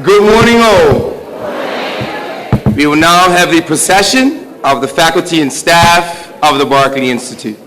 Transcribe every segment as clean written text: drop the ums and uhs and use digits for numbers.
Good morning, all. We will now have the procession of the faculty and staff of the Berkeley Institute.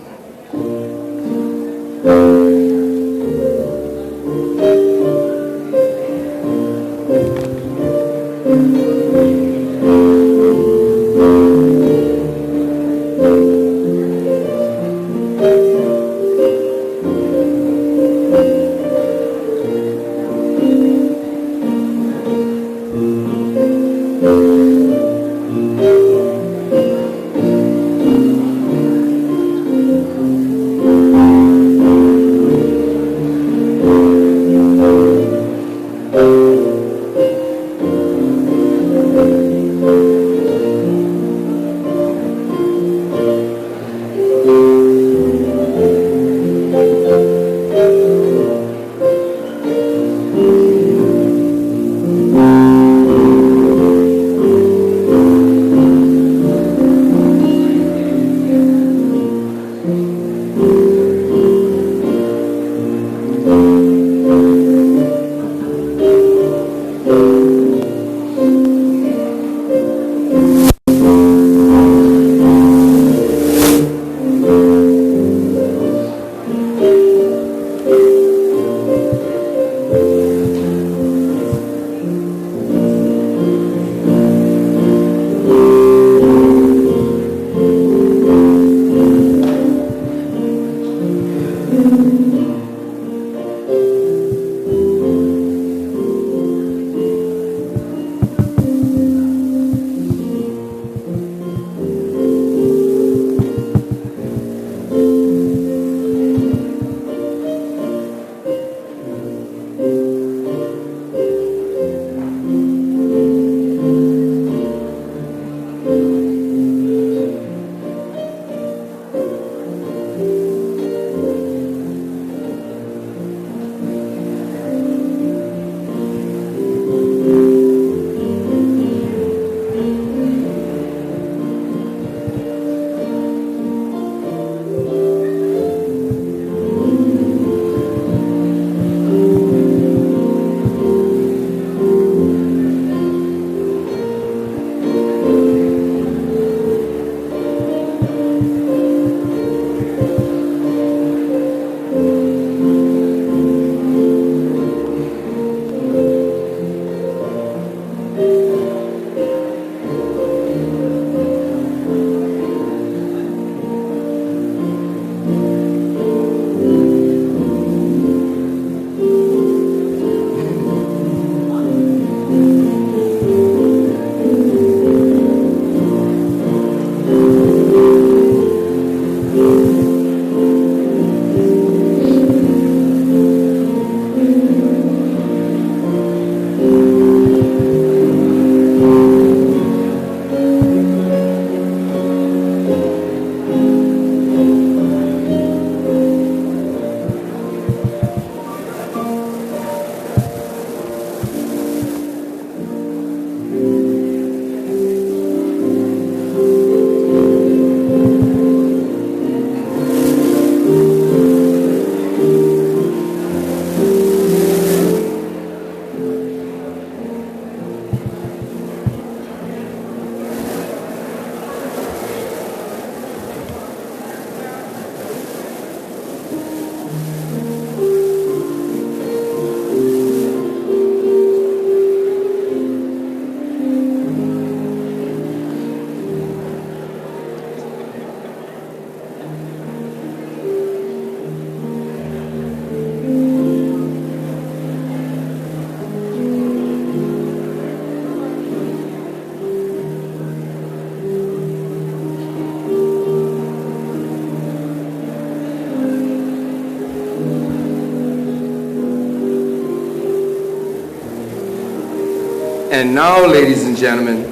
And now, ladies and gentlemen,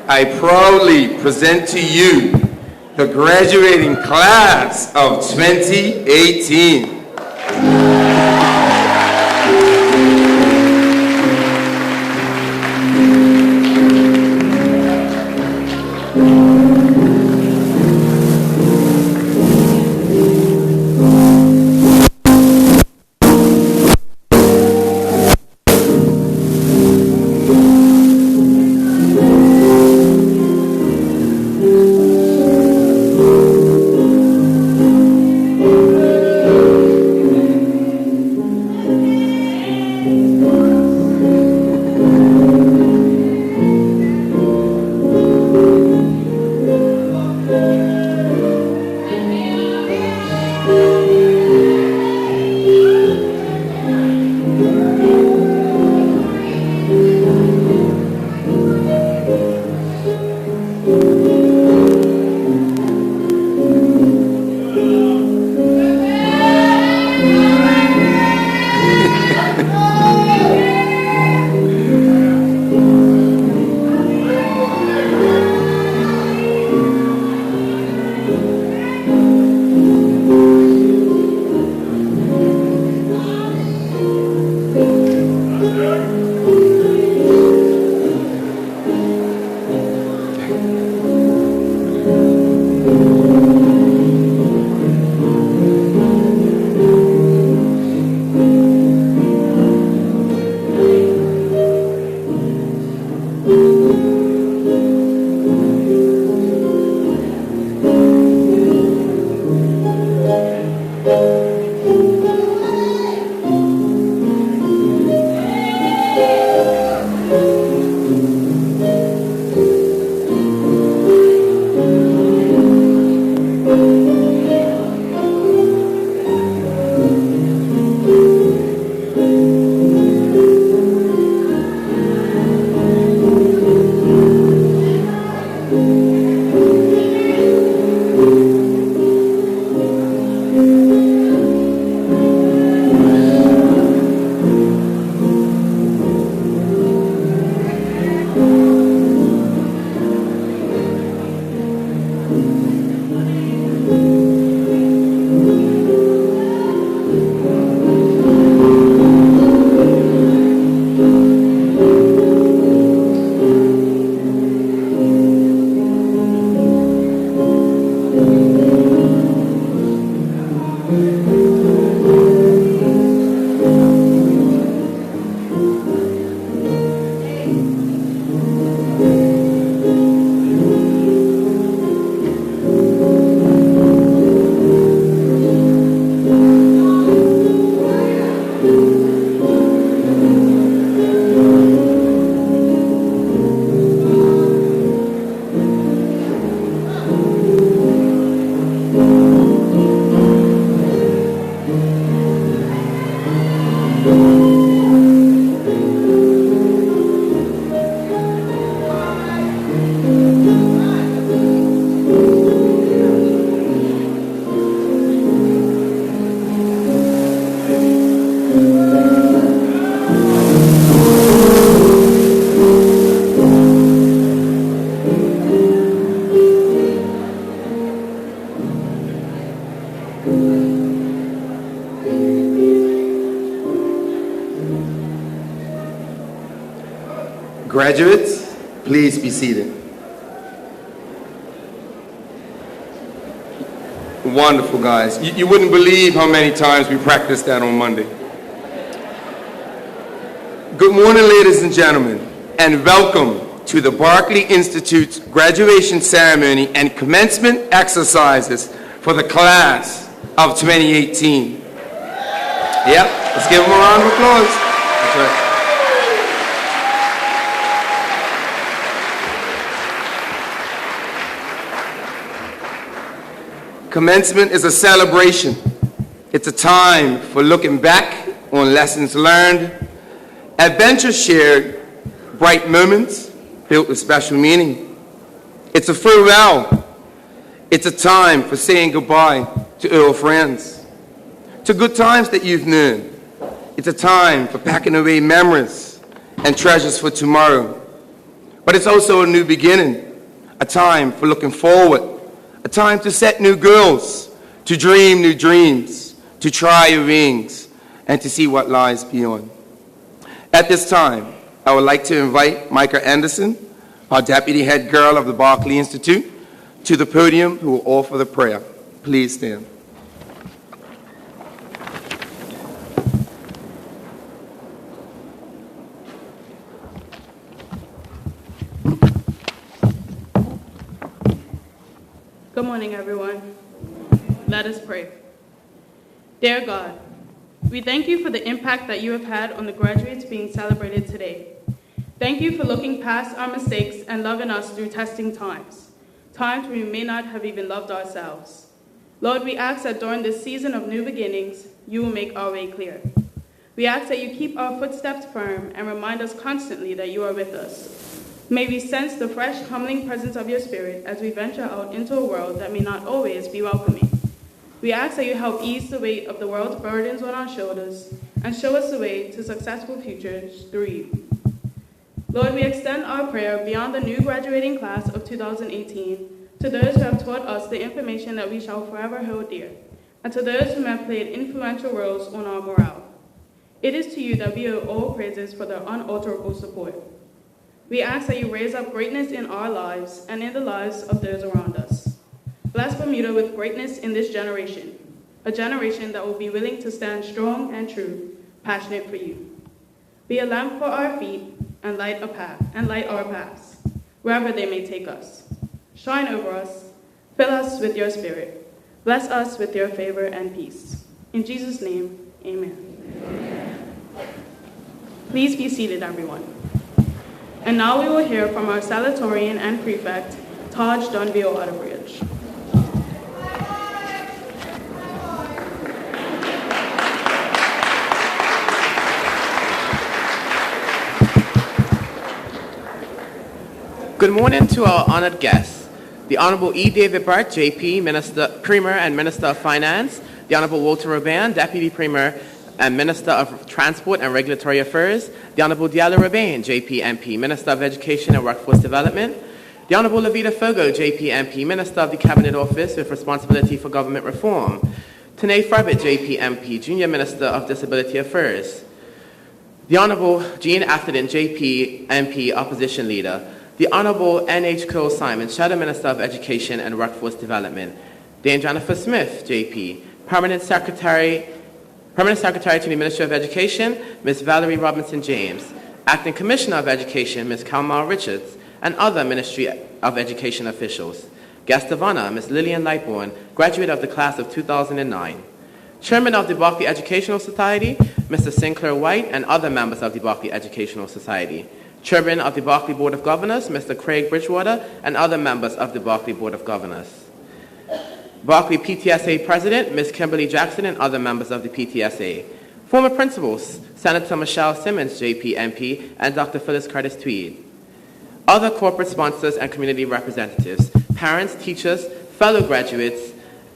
I proudly present to you the graduating class of 2018. Graduates, please be seated. Wonderful, guys. You wouldn't believe how many times we practiced that on Monday. Good morning, ladies and gentlemen, and welcome to the Berkeley Institute's graduation ceremony and commencement exercises for the class of 2018. Yep, let's give them a round of applause. That's right. Commencement is a celebration. It's a time for looking back on lessons learned, adventures shared, bright moments filled with special meaning. It's a farewell. It's a time for saying goodbye to old friends, to good times that you've known. It's a time for packing away memories and treasures for tomorrow. But it's also a new beginning, a time for looking forward, a time to set new goals, to dream new dreams, to try your wings, and to see what lies beyond. At this time, I would like to invite Micah Anderson, our Deputy Head Girl of the Berkeley Institute, to the podium who will offer the prayer. Please stand. Good morning, everyone. Let us pray. Dear God, we thank you for the impact that you have had on the graduates being celebrated today. Thank you for looking past our mistakes and loving us through testing times we may not have even loved ourselves. Lord, we ask that during this season of new beginnings, you will make our way clear. We ask that you keep our footsteps firm and remind us constantly that you are with us. May we sense the fresh, humbling presence of your Spirit as we venture out into a world that may not always be welcoming. We ask that you help ease the weight of the world's burdens on our shoulders and show us the way to successful futures through you. Lord, we extend our prayer beyond the new graduating class of 2018 to those who have taught us the information that we shall forever hold dear, and to those who have played influential roles on our morale. It is to you that we owe all praises for their unalterable support. We ask that you raise up greatness in our lives and in the lives of those around us. Bless Bermuda with greatness in this generation, a generation that will be willing to stand strong and true, passionate for you. Be a lamp for our feet and light our paths, wherever they may take us. Shine over us, fill us with your Spirit. Bless us with your favor and peace. In Jesus' name, amen. Please be seated, everyone. And now we will hear from our Valedictorian and Prefect, Taj Dunville Otterbridge. Good morning to our honored guests, the Honorable E. David Burt, JP, Premier and Minister of Finance, the Honorable Walter Robin, Deputy Premier and Minister of Transport and Regulatory Affairs, the Honorable Diallo Robin, JP MP, Minister of Education and Workforce Development, the Honorable Levita Fogo, JP MP, Minister of the Cabinet Office with responsibility for government reform, Tanae Frabbit, JP MP, Junior Minister of Disability Affairs, the Honorable Jean Atherton, JP MP, Opposition Leader, the Honorable N.H. Cole Simon, Shadow Minister of Education and Workforce Development, Dame Jennifer Smith, JP, Permanent Secretary to the Ministry of Education, Ms. Valerie Robinson James, Acting Commissioner of Education, Ms. Kalmar Richards, and other Ministry of Education officials. Guest of Honor, Ms. Lillian Lightbourne, graduate of the class of 2009. Chairman of the Berkeley Educational Society, Mr. Sinclair White, and other members of the Berkeley Educational Society. Chairman of the Berkeley Board of Governors, Mr. Craig Bridgewater, and other members of the Berkeley Board of Governors. Berkeley PTSA President, Ms. Kimberly Jackson, and other members of the PTSA. Former principals, Senator Michelle Simmons, JP MP, and Dr. Phyllis Curtis Tweed. Other corporate sponsors and community representatives, parents, teachers, fellow graduates,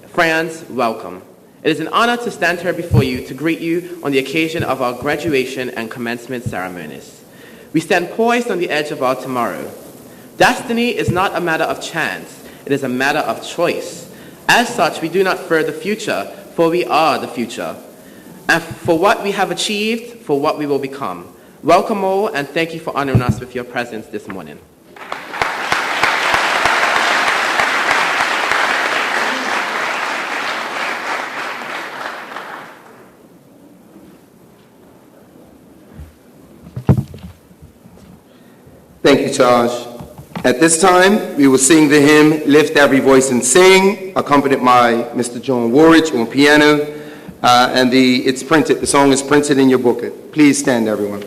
friends, welcome. It is an honor to stand here before you to greet you on the occasion of our graduation and commencement ceremonies. We stand poised on the edge of our tomorrow. Destiny is not a matter of chance, it is a matter of choice. As such, we do not fear the future, for we are the future. And for what we have achieved, for what we will become. Welcome all, and thank you for honoring us with your presence this morning. Thank you, Charles. At this time, we will sing the hymn, Lift Every Voice and Sing, accompanied by Mr. John Warridge on piano, the song is printed in your booklet. Please stand, everyone.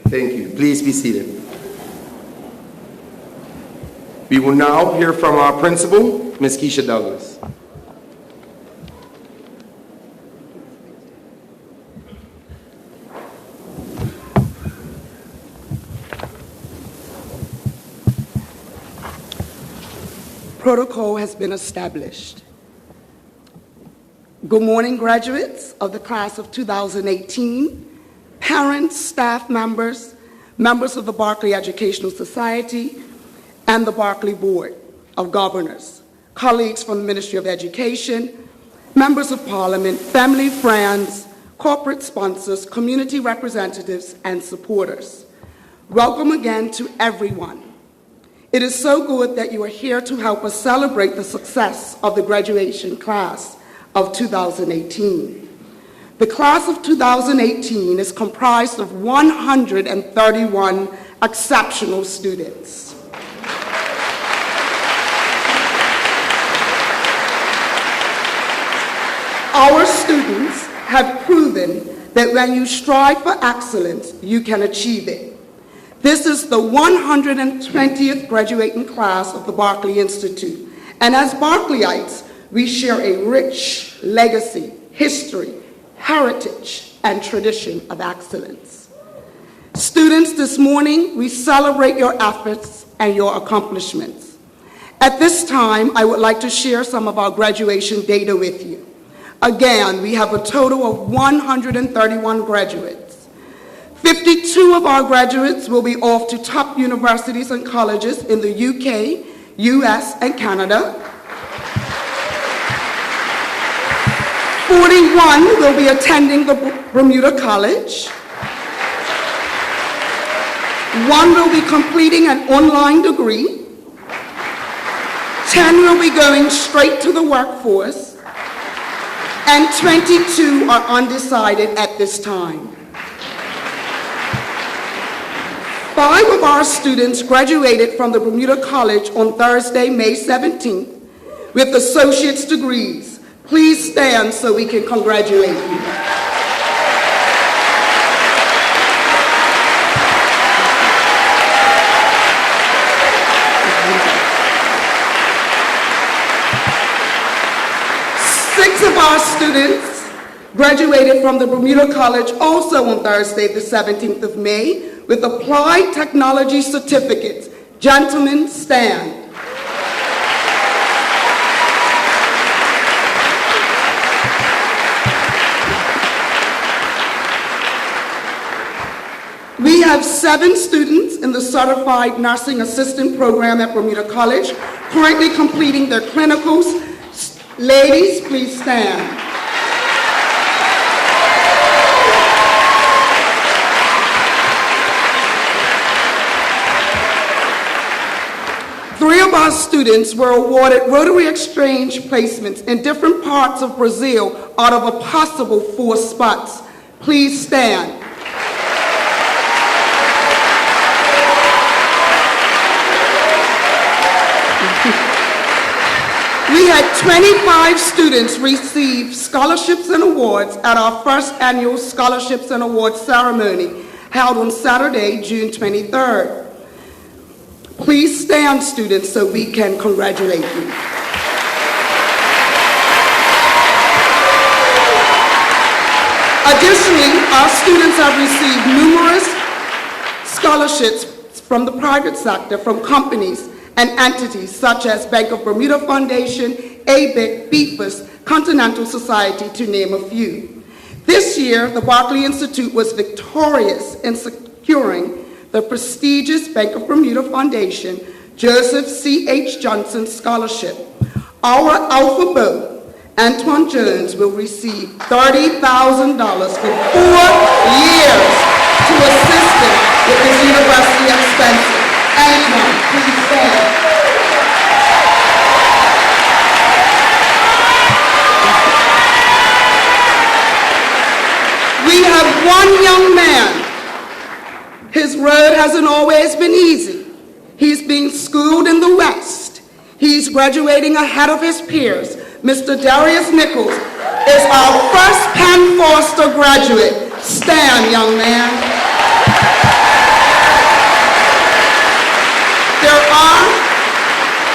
Thank you. Please be seated. We will now hear from our principal, Ms. Keisha Douglas. protocol has been established. Good morning, graduates of the class of 2018, parents, staff members, members of the Berkeley Educational Society, and the Berkeley Board of Governors, colleagues from the Ministry of Education, members of Parliament, family, friends, corporate sponsors, community representatives, and supporters. Welcome again to everyone. It is so good that you are here to help us celebrate the success of the graduation class of 2018. The class of 2018 is comprised of 131 exceptional students. Our students have proven that when you strive for excellence, you can achieve it. This is the 120th graduating class of the Berkeley Institute, and as Berkeleyites, we share a rich legacy, history, heritage, and tradition of excellence. Students, this morning, we celebrate your efforts and your accomplishments. At this time, I would like to share some of our graduation data with you. Again, we have a total of 131 graduates. 52 of our graduates will be off to top universities and colleges in the UK, US, and Canada. 41 will be attending the Bermuda College. 1 will be completing an online degree. 10 will be going straight to the workforce. And 22 are undecided at this time. 5 of our students graduated from the Bermuda College on Thursday, May 17th, with associate's degrees. Please stand so we can congratulate you. Six of our students graduated from the Bermuda College also on Thursday, the 17th of May, with applied technology certificates. Gentlemen, stand. We have 7 students in the Certified Nursing Assistant Program at Bermuda College, currently completing their clinicals. Ladies, please stand. Three of our students were awarded Rotary Exchange placements in different parts of Brazil out of a possible 4 spots. Please stand. We had 25 students receive scholarships and awards at our first annual Scholarships and Awards ceremony held on Saturday, June 23rd. Please stand, students, so we can congratulate you. Additionally, our students have received numerous scholarships from the private sector, from companies and entities such as Bank of Bermuda Foundation, ABIC, BFUS, Continental Society, to name a few. This year, the Berkeley Institute was victorious in securing the prestigious Bank of Bermuda Foundation Joseph C.H. Johnson Scholarship. Our alpha beau, Antoine Jones, will receive $30,000 for 4 years to assist him with his university expenses. Antoine, please stand. We have one young man. His road hasn't always been easy. He's being schooled in the West. He's graduating ahead of his peers. Mr. Darius Nichols is our first Penn Foster graduate. Stand, young man. There are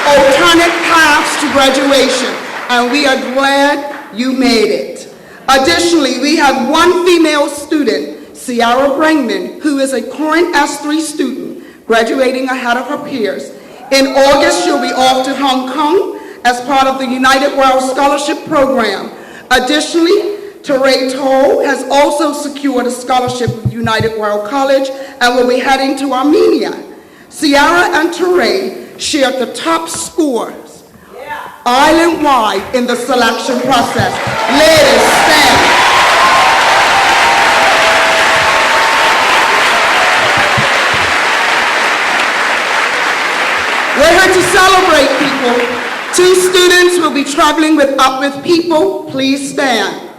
alternate paths to graduation, and we are glad you made it. Additionally, we have one female student, Ciara Brangman, who is a current S3 student, graduating ahead of her peers. In August, you'll be off to Hong Kong as part of the United World Scholarship Program. Additionally, Teray Toll has also secured a scholarship with United World College and will be heading to Armenia. Sierra and Teray shared the top scores island-wide in the selection process. Ladies, stand. We're here to celebrate, people. 2 students will be traveling with Up People. Please stand.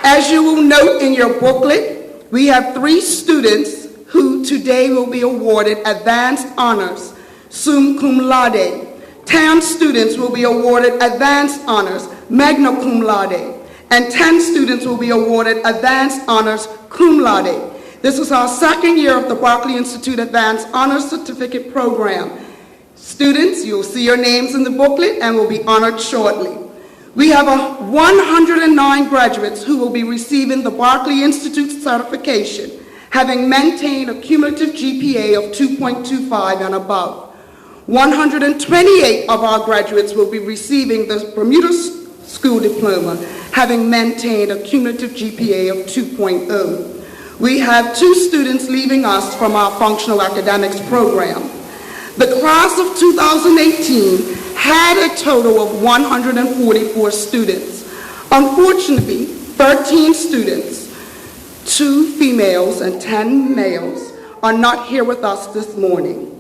As you will note in your booklet, we have 3 students who today will be awarded advanced honors, summa cum laude. 10 students will be awarded advanced honors, magna cum laude. And 10 students will be awarded advanced honors, cum laude. This is our 2nd year of the Berkeley Institute Advanced Honors Certificate Program. Students, you'll see your names in the booklet and will be honored shortly. We have 109 graduates who will be receiving the Berkeley Institute certification, having maintained a cumulative GPA of 2.25 and above. 128 of our graduates will be receiving the Bermuda School Diploma, having maintained a cumulative GPA of 2.0. We have 2 students leaving us from our functional academics program. The class of 2018 had a total of 144 students. Unfortunately, 13 students, 2 females and 10 males, are not here with us this morning.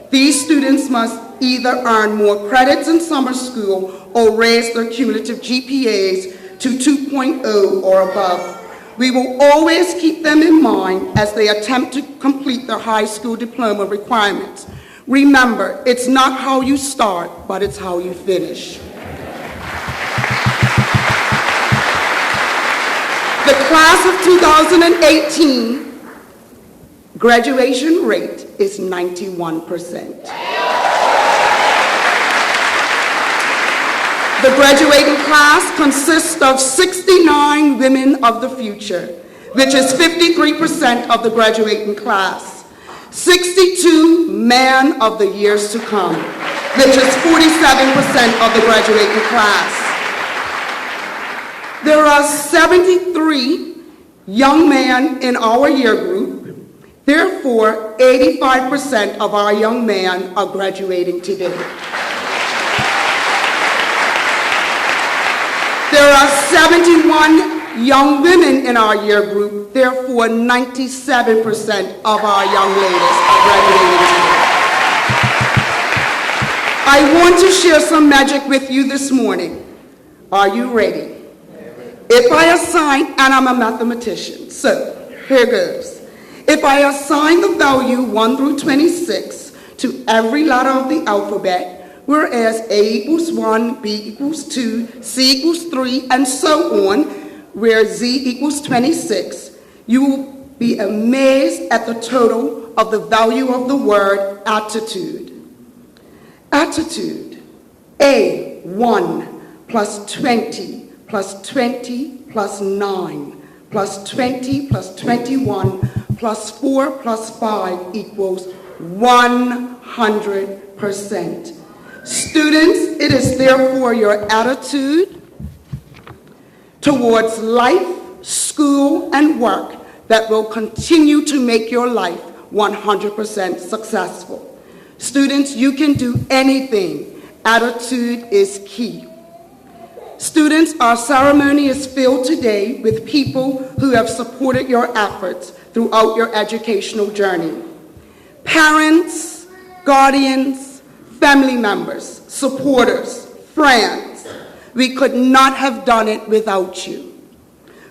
These students must either earn more credits in summer school or raise their cumulative GPAs to 2.0 or above. We will always keep them in mind as they attempt to complete their high school diploma requirements. Remember, it's not how you start, but it's how you finish. The class of 2018 graduation rate is 91%. The graduating class consists of 69 women of the future, which is 53% of the graduating class. 62 men of the years to come, which is 47% of the graduating class. There are 73 young men in our year group. Therefore, 85% of our young men are graduating today. There are 71 young women in our year group. Therefore, 97% of our young ladies are graduating today. I want to share some magic with you this morning. Are you ready? If I assign, and I'm a mathematician, so here goes. If I assign the value 1 through 26 to every letter of the alphabet, whereas A equals 1, B equals 2, C equals 3, and so on, where Z equals 26, you will be amazed at the total of the value of the word attitude. Attitude. A, 1, plus 20, plus 20, plus 9, plus 20, plus 21, plus 4, plus 5 equals 100%. Students, it is therefore your attitude towards life, school, and work that will continue to make your life 100% successful. Students, you can do anything. Attitude is key. Students, our ceremony is filled today with people who have supported your efforts throughout your educational journey. Parents, guardians, family members, supporters, friends, we could not have done it without you.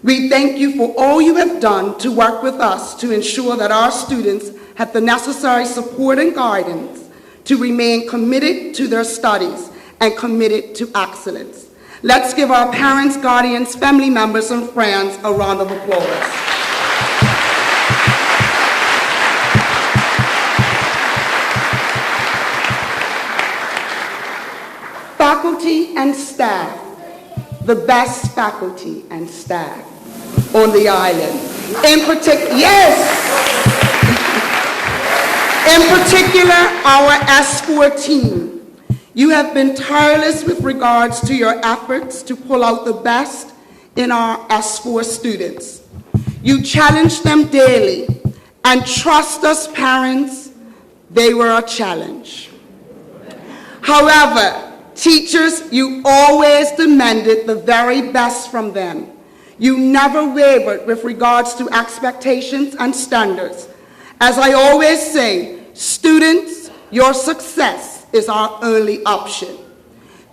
We thank you for all you have done to work with us to ensure that our students have the necessary support and guidance to remain committed to their studies and committed to excellence. Let's give our parents, guardians, family members, and friends a round of applause. Faculty and staff, the best faculty and staff. on the island. In particular, our S4 team. You have been tireless with regards to your efforts to pull out the best in our S4 students. You challenge them daily, and trust us, parents, they were a challenge. However, teachers, you always demanded the very best from them. You never wavered with regards to expectations and standards. As I always say, students, your success is our only option.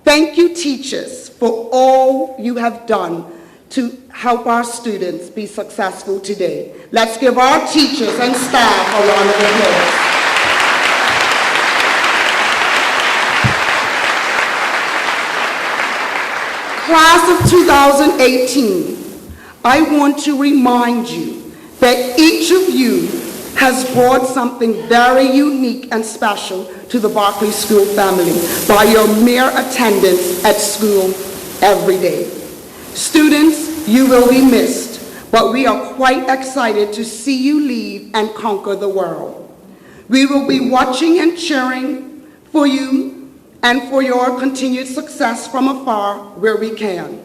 Thank you, teachers, for all you have done to help our students be successful today. Let's give our teachers and staff a round of applause. Class of 2018, I want to remind you that each of you has brought something very unique and special to the Berkeley School family by your mere attendance at school every day. Students, you will be missed, but we are quite excited to see you leave and conquer the world. We will be watching and cheering for you and for your continued success from afar where we can.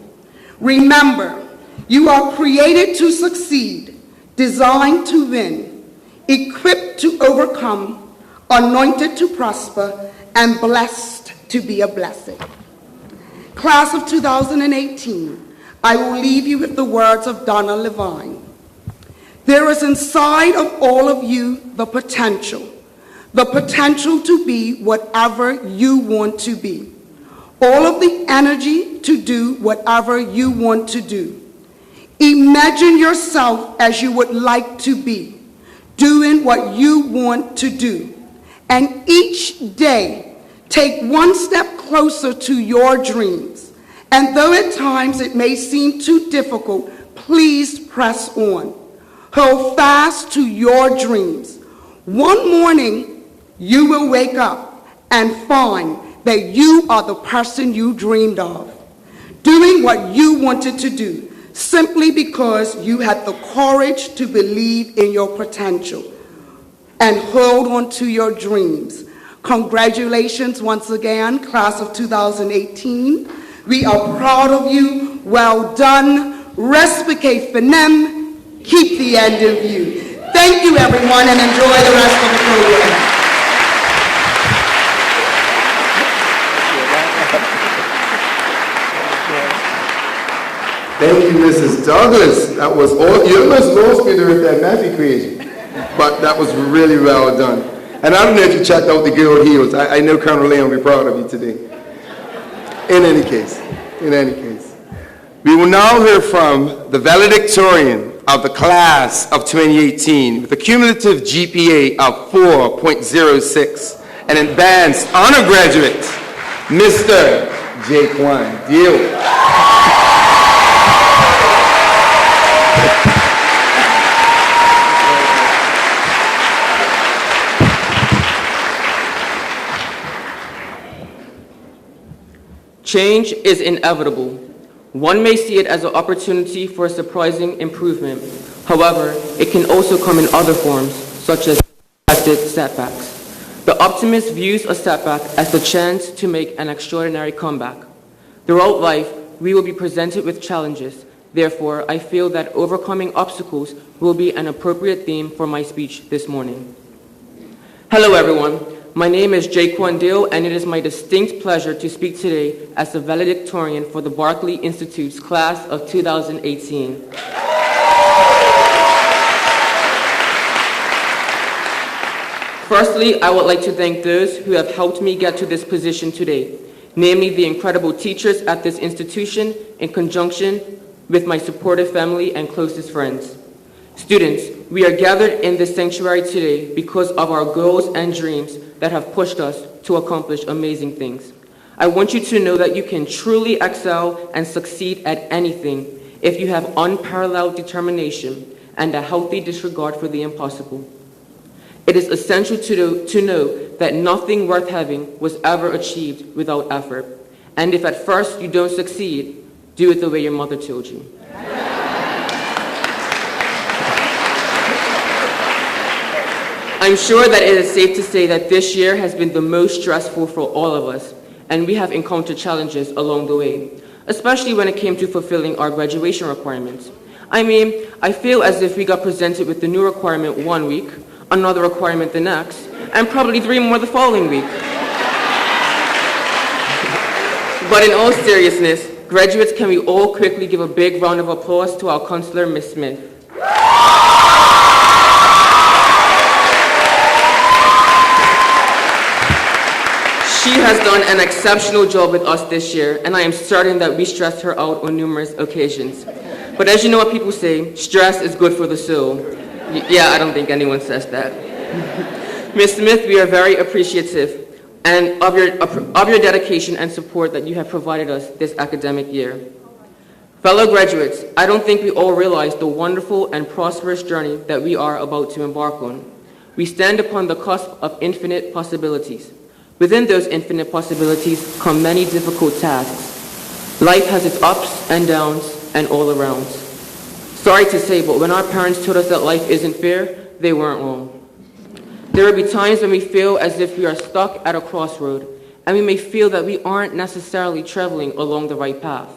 Remember, you are created to succeed, designed to win, equipped to overcome, anointed to prosper, and blessed to be a blessing. Class of 2018, I will leave you with the words of Donna Levine. There is inside of all of you the potential to be whatever you want to be, all of the energy to do whatever you want to do. Imagine yourself as you would like to be, doing what you want to do, and each day take one step closer to your dreams. And though at times it may seem too difficult, please press on. Hold fast to your dreams. One morning, you will wake up and find that you are the person you dreamed of, doing what you wanted to do, simply because you had the courage to believe in your potential and hold on to your dreams. Congratulations once again, class of 2018. We are proud of you. Well done. Respectez Fenem. Keep the end of you. Thank you, everyone, and enjoy the rest of the program. Thank you, Mrs. Douglas. That was all. You almost lost me there with that math equation, but that was really well done. And I don't know if you checked out the Guild Heels. I know Colonel Leon will be proud of you today. In any case, we will now hear from the valedictorian of the class of 2018 with a cumulative GPA of 4.06, an advanced honor graduate, Mr. Jaquan Deal. Change is inevitable. One may see it as an opportunity for a surprising improvement. However, it can also come in other forms, such as unexpected setbacks. The optimist views a setback as the chance to make an extraordinary comeback. Throughout life, we will be presented with challenges. Therefore, I feel that overcoming obstacles will be an appropriate theme for my speech this morning. Hello, everyone. My name is Jaquan Deal, and it is my distinct pleasure to speak today as the valedictorian for the Berkeley Institute's class of 2018. Firstly, I would like to thank those who have helped me get to this position today, namely the incredible teachers at this institution in conjunction with my supportive family and closest friends. Students, we are gathered in this sanctuary today because of our goals and dreams that have pushed us to accomplish amazing things. I want you to know that you can truly excel and succeed at anything if you have unparalleled determination and a healthy disregard for the impossible. It is essential to know that nothing worth having was ever achieved without effort. And if at first you don't succeed, do it the way your mother told you. I'm sure that it is safe to say that this year has been the most stressful for all of us, and we have encountered challenges along the way, especially when it came to fulfilling our graduation requirements. I mean, I feel as if we got presented with the new requirement one week, another requirement the next, and probably 3 more the following week. But in all seriousness, graduates, can we all quickly give a big round of applause to our counselor, Ms. Smith. She has done an exceptional job with us this year, and I am certain that we stressed her out on numerous occasions. But as you know what people say, stress is good for the soul. Yeah, I don't think anyone says that. Ms. Smith, we are very appreciative and of your dedication and support that you have provided us this academic year. Fellow graduates, I don't think we all realize the wonderful and prosperous journey that we are about to embark on. We stand upon the cusp of infinite possibilities. Within those infinite possibilities come many difficult tasks. Life has its ups and downs and all arounds. Sorry to say, but when our parents told us that life isn't fair, they weren't wrong. There will be times when we feel as if we are stuck at a crossroad, and we may feel that we aren't necessarily traveling along the right path.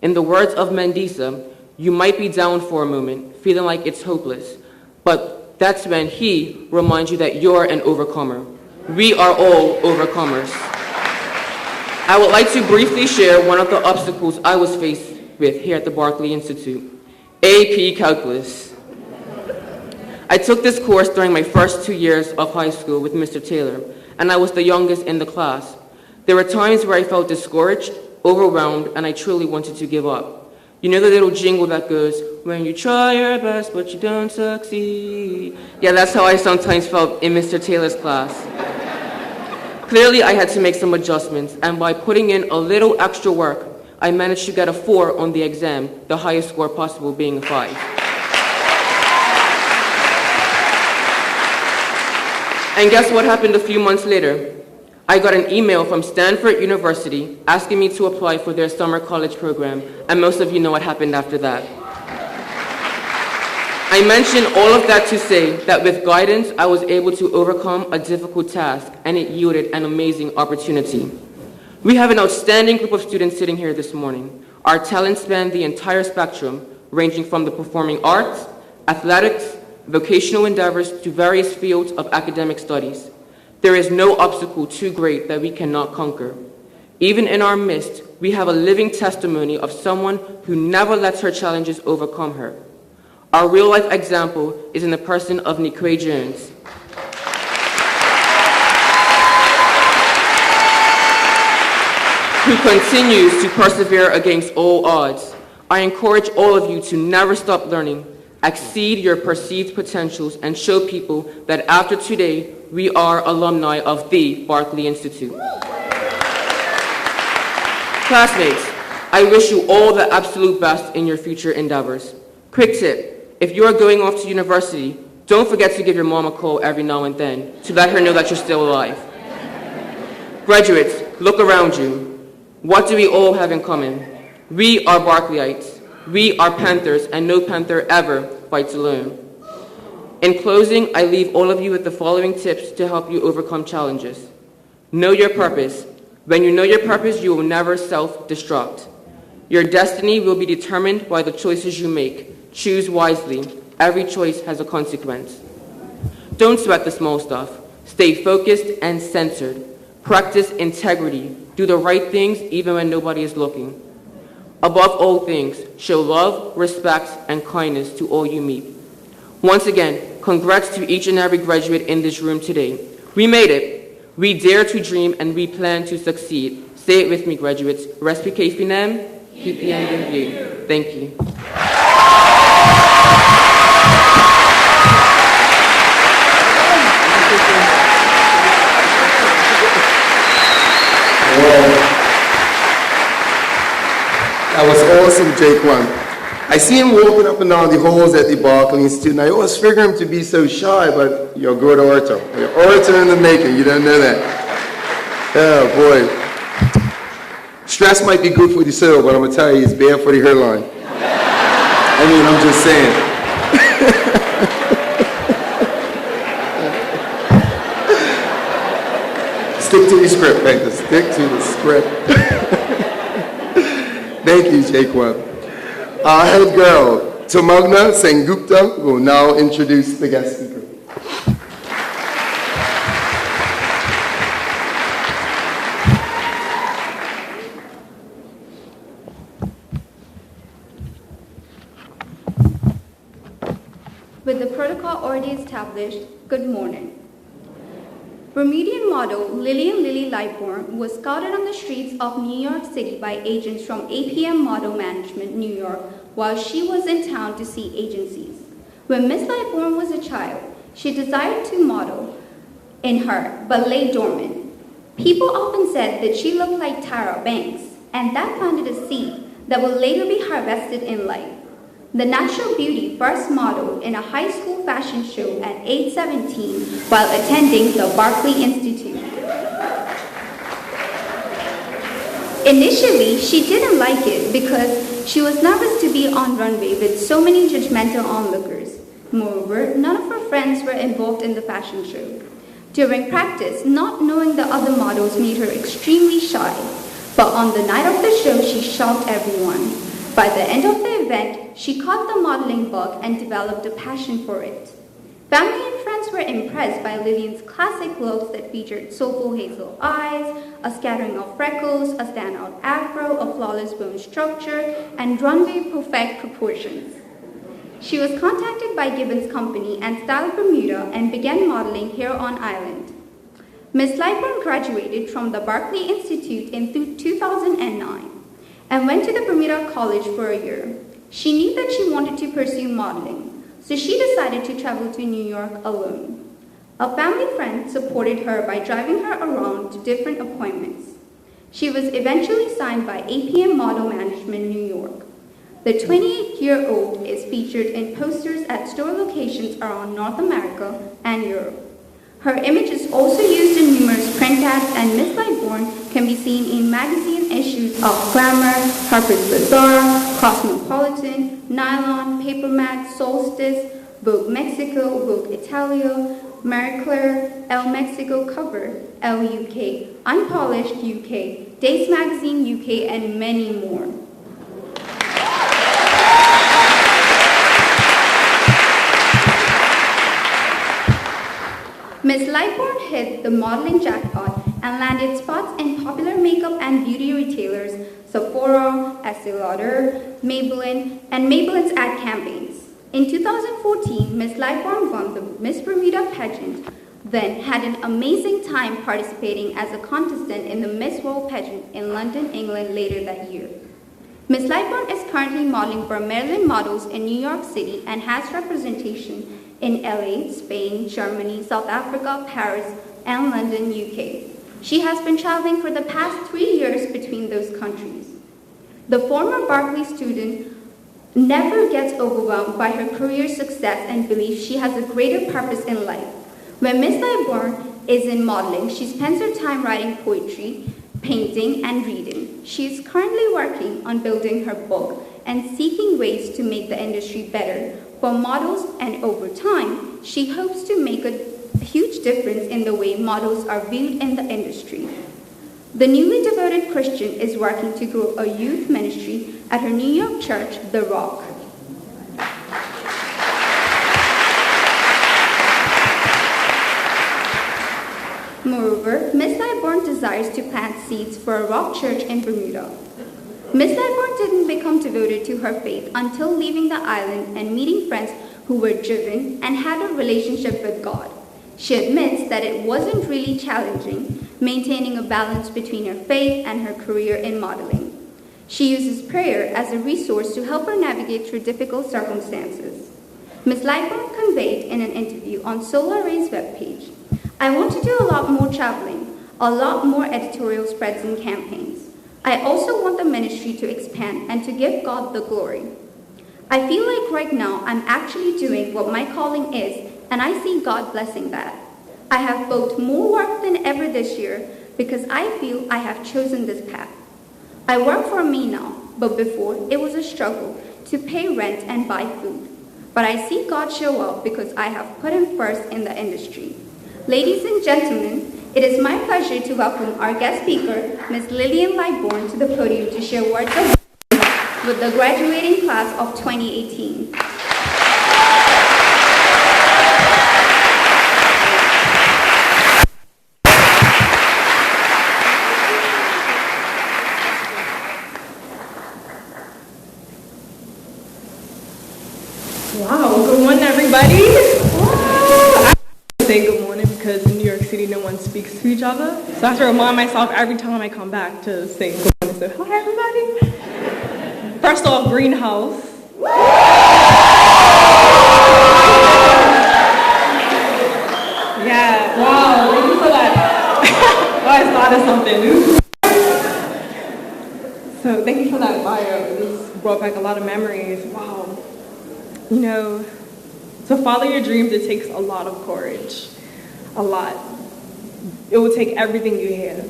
In the words of Mendisa, you might be down for a moment, feeling like it's hopeless, but that's when he reminds you that you're an overcomer. We are all overcomers. I would like to briefly share one of the obstacles I was faced with here at the Berkeley Institute, AP Calculus. I took this course during my first 2 years of high school with Mr. Taylor, and I was the youngest in the class. There were times where I felt discouraged, overwhelmed, and I truly wanted to give up. You know the little jingle that goes, when you try your best but you don't succeed. Yeah, that's how I sometimes felt in Mr. Taylor's class. Clearly, I had to make some adjustments, and by putting in a little extra work, I managed to get a 4 on the exam, the highest score possible being a 5. And guess what happened a few months later? I got an email from Stanford University asking me to apply for their summer college program, and most of you know what happened after that. I mention all of that to say that with guidance, I was able to overcome a difficult task, and it yielded an amazing opportunity. We have an outstanding group of students sitting here this morning. Our talents span the entire spectrum, ranging from the performing arts, athletics, vocational endeavors, to various fields of academic studies. There is no obstacle too great that we cannot conquer. Even in our midst, we have a living testimony of someone who never lets her challenges overcome her. Our real-life example is in the person of Niquay Jones. Who continues to persevere against all odds. I encourage all of you to never stop learning, exceed your perceived potentials, and show people that after today, we are alumni of the Berkeley Institute. Classmates, I wish you all the absolute best in your future endeavors. Quick tip. If you are going off to university, don't forget to give your mom a call every now and then to let her know that you're still alive. Graduates, look around you. What do we all have in common? We are Berkeleyites. We are Panthers, and no Panther ever fights alone. In closing, I leave all of you with the following tips to help you overcome challenges. Know your purpose. When you know your purpose, you will never self-destruct. Your destiny will be determined by the choices you make. Choose wisely. Every choice has a consequence. Don't sweat the small stuff. Stay focused and centered. Practice integrity. Do the right things even when nobody is looking. Above all things, show love, respect, and kindness to all you meet. Once again, congrats to each and every graduate in this room today. We made it. We dare to dream and we plan to succeed. Say it with me, graduates. Respectez finem, keep the end in view. Thank you. That was awesome, Jaquan. I see him walking up and down the halls at the Berkeley Institute, and I always figure him to be so shy, but you're a good orator. You're an orator in the making, you don't know that. Oh, boy. Stress might be good for the soul, but I'm going to tell you, it's bad for the hairline. I mean, I'm just saying. Stick to the script, Baker. Stick to the script. Thank you, Jaquan. Our head girl, Tamagna Sengupta, will now introduce the guest speaker. With the protocol already established, good morning. Bermudian model Lillian Lily Lightbourne was scouted on the streets of New York City by agents from APM Model Management, New York, while she was in town to see agencies. When Miss Lightbourne was a child, she desired to model in her, but lay dormant. People often said that she looked like Tyra Banks, and that planted a seed that would later be harvested in life. The natural beauty first modeled in a high school fashion show at age 17 while attending the Berkeley Institute. Initially, she didn't like it because she was nervous to be on runway with so many judgmental onlookers. Moreover, none of her friends were involved in the fashion show. During practice, not knowing the other models made her extremely shy, but on the night of the show, she shocked everyone. By the end of the event, she caught the modeling bug and developed a passion for it. Family and friends were impressed by Lillian's classic looks that featured soulful hazel eyes, a scattering of freckles, a standout afro, a flawless bone structure, and runway-perfect proportions. She was contacted by Gibbons Company and Style Bermuda and began modeling here on island. Ms. Lightbourne graduated from the Berkeley Institute in 2009 and went to the Bermuda College for a year. She knew that she wanted to pursue modeling, so she decided to travel to New York alone. A family friend supported her by driving her around to different appointments. She was eventually signed by APM Model Management, New York. The 28-year-old is featured in posters at store locations around North America and Europe. Her image is also used in numerous print ads, and Miss Lightbourne can be seen in magazine issues of Glamour, Harper's Bazaar, Cosmopolitan, Nylon, Paper Mag, Solstice, Vogue Mexico, Vogue Italia, Marie Claire, Elle Mexico Cover, Elle UK, Unpolished UK, Days Magazine UK, and many more. Ms. Lightbourne hit the modeling jackpot and landed spots in popular makeup and beauty retailers Sephora, Estee Lauder, Maybelline, and Maybelline's ad campaigns. In 2014, Ms. Lightbourne won the Miss Bermuda pageant, then had an amazing time participating as a contestant in the Miss World pageant in London, England later that year. Ms. Lightbourne is currently modeling for Maryland Models in New York City and has representation in LA, Spain, Germany, South Africa, Paris, and London, UK. She has been traveling for the past 3 years between those countries. The former Berkeley student never gets overwhelmed by her career success and believes she has a greater purpose in life. When Ms. Lightbourne is in modeling, she spends her time writing poetry, painting, and reading. She is currently working on building her book and seeking ways to make the industry better for models, and over time, she hopes to make a huge difference in the way models are viewed in the industry. The newly devoted Christian is working to grow a youth ministry at her New York church, The Rock. Moreover, Ms. Lightbourne desires to plant seeds for a rock church in Bermuda. Ms. Lightbourne didn't become devoted to her faith until leaving the island and meeting friends who were driven and had a relationship with God. She admits that it wasn't really challenging maintaining a balance between her faith and her career in modeling. She uses prayer as a resource to help her navigate through difficult circumstances. Ms. Lightbourne conveyed in an interview on Solar Ray's webpage, "I want to do a lot more traveling, a lot more editorial spreads and campaigns. I also want the ministry to expand and to give God the glory. I feel like right now I'm actually doing what my calling is, and I see God blessing that. I have booked more work than ever this year because I feel I have chosen this path. I work for me now, but before it was a struggle to pay rent and buy food. But I see God show up because I have put him first in the industry. Ladies and gentlemen, It is my pleasure to welcome our guest speaker, Ms. Lillian Lightbourne, to the podium to share words of wisdom with the graduating class of 2018. Wow, good morning, everybody. I say good morning because in New York City, no one speaks to each other. So I have to remind myself every time I come back to say good morning. So, hi, everybody. First off, greenhouse. Yeah, wow, thank you for that. Oh, I started something new. So thank you for that bio. This brought back a lot of memories. Wow. You know, to follow your dreams, it takes a lot of courage, a lot. It will take everything you have.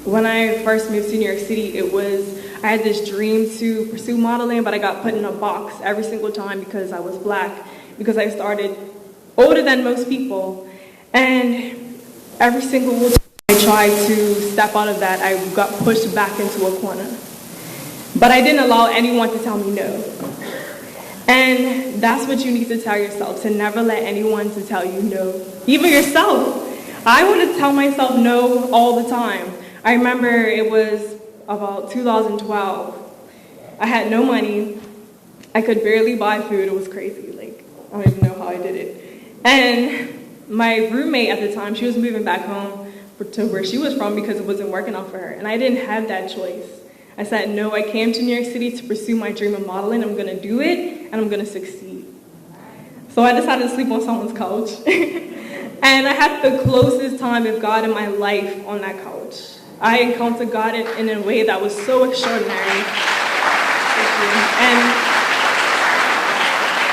When I first moved to New York City, I had this dream to pursue modeling, but I got put in a box every single time because I was black, because I started older than most people. And every single time I tried to step out of that, I got pushed back into a corner. But I didn't allow anyone to tell me no. And that's what you need to tell yourself, to never let anyone to tell you no. Even yourself. I would tell myself no all the time. I remember it was about 2012. I had no money. I could barely buy food. It was crazy. Like, I don't even know how I did it. And my roommate at the time, she was moving back home to where she was from because it wasn't working out for her. And I didn't have that choice. I said, no, I came to New York City to pursue my dream of modeling. I'm going to do it, and I'm going to succeed. So I decided to sleep on someone's couch. And I had the closest time with God in my life on that couch. I encountered God in a way that was so extraordinary. And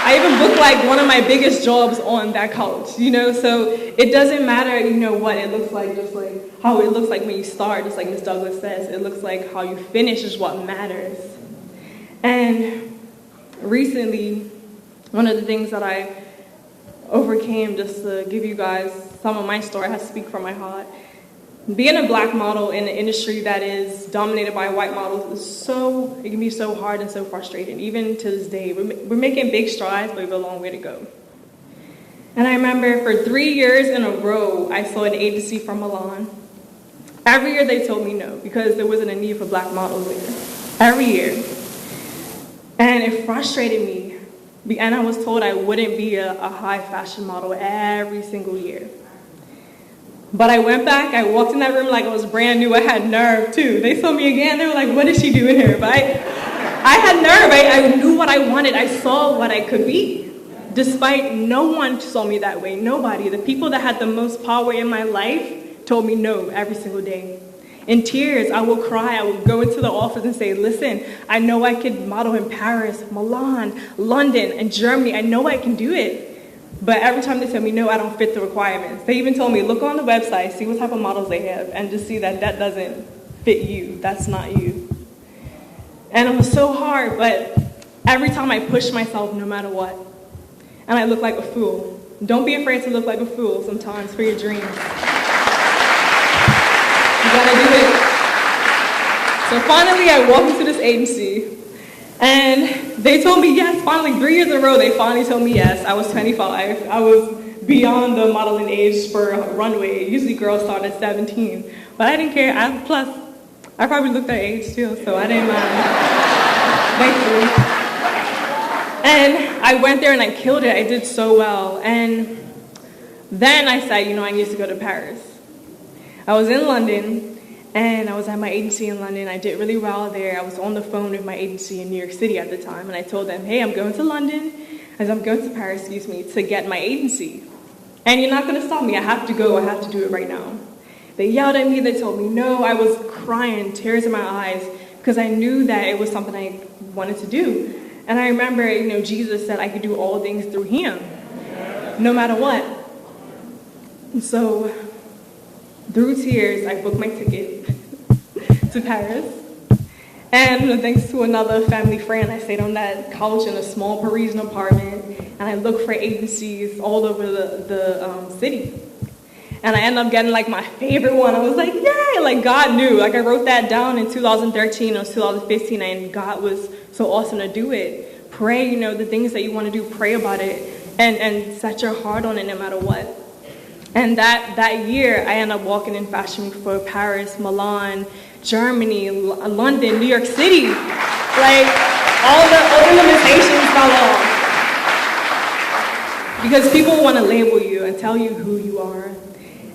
I even booked like one of my biggest jobs on that couch, you know? So it doesn't matter, you know, what it looks like, just like how it looks like when you start, just like Ms. Douglas says. It looks like how you finish is what matters. And recently, one of the things that I overcame, just to give you guys some of my story, I have to speak from my heart. Being a black model in an industry that is dominated by white models it can be so hard and so frustrating. Even to this day, we're making big strides, but we have a long way to go. And I remember for 3 years in a row, I saw an agency from Milan. Every year they told me no, because there wasn't a need for black models there. Every year. And it frustrated me. And I was told I wouldn't be a high fashion model every single year. But I went back, I walked in that room like I was brand new. I had nerve too. They saw me again, they were like, what is she doing here? But I had nerve, I knew what I wanted. I saw what I could be. Despite no one saw me that way, nobody. The people that had the most power in my life told me no every single day. In tears, I would cry. I would go into the office and say, listen, I know I could model in Paris, Milan, London, and Germany. I know I can do it. But every time they tell me no, I don't fit the requirements. They even told me, look on the website, see what type of models they have, and just see that that doesn't fit you. That's not you. And it was so hard, but every time I pushed myself, no matter what, and I looked like a fool. Don't be afraid to look like a fool sometimes for your dreams. You gotta do it. So finally, I walked into this agency, and they told me yes. Finally, 3 years in a row, they finally told me yes. I was 25. I was beyond the modeling age for a runway. Usually girls start at 17. But I didn't care. Plus, I probably looked at age too, so I didn't mind. Thankfully. And I went there and I killed it. I did so well. And then I said, you know, I need to go to Paris. I was in London. And I was at my agency in London. I did really well there. I was on the phone with my agency in New York City at the time. And I told them, hey, I'm going to London, I'm going to Paris, to get my agency. And you're not going to stop me. I have to go. I have to do it right now. They yelled at me. They told me no. I was crying, tears in my eyes, because I knew that it was something I wanted to do. And I remember, you know, Jesus said I could do all things through him, no matter what. And so through tears, I booked my ticket to Paris. And thanks to another family friend, I stayed on that couch in a small Parisian apartment, and I looked for agencies all over the city. And I ended up getting like my favorite one. I was like, yay, like God knew. Like I wrote that down in 2013 or 2015, and God was so awesome to do it. Pray, the things that you want to do, pray about it and set your heart on it no matter what. And that year, I ended up walking in Fashion Week for Paris, Milan, Germany, London, New York City. Like, all the limitations fell off. Because people want to label you and tell you who you are.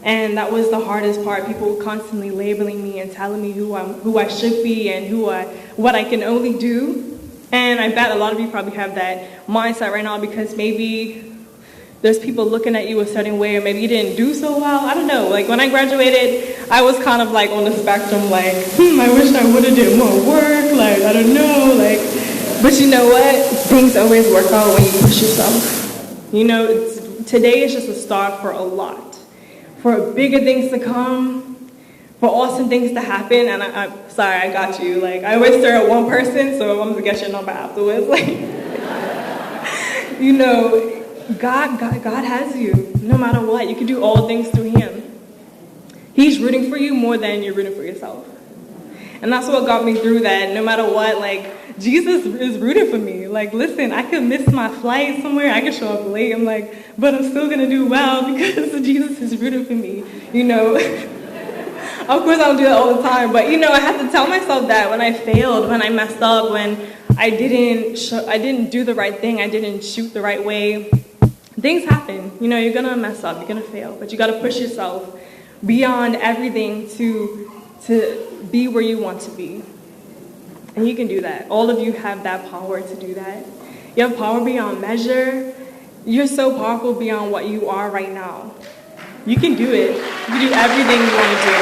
And that was the hardest part. People constantly labeling me and telling me who I should be and what I can only do. And I bet a lot of you probably have that mindset right now because maybe there's people looking at you a certain way, or maybe you didn't do so well. I don't know. Like when I graduated, I was kind of like on the spectrum, like, I wish I would have did more work. Like, I don't know. Like, but you know what? Things always work out when you push yourself. Today is just a start for a lot, for bigger things to come, for awesome things to happen. And I'm sorry, I got you. Like, I always stare at one person, so I'm gonna get your number afterwards. Like, God has you, no matter what. You can do all things through Him. He's rooting for you more than you're rooting for yourself. And that's what got me through that. No matter what, like, Jesus is rooting for me. Like, listen, I could miss my flight somewhere. I could show up late. I'm like, but I'm still going to do well because Jesus is rooting for me, Of course, I don't do that all the time. But, I have to tell myself that when I failed, when I messed up, when I didn't do the right thing, I didn't shoot the right way. Things happen. You're going to mess up. You're going to fail. But you got to push yourself beyond everything to be where you want to be. And you can do that. All of you have that power to do that. You have power beyond measure. You're so powerful beyond what you are right now. You can do it. You can do everything you want to do.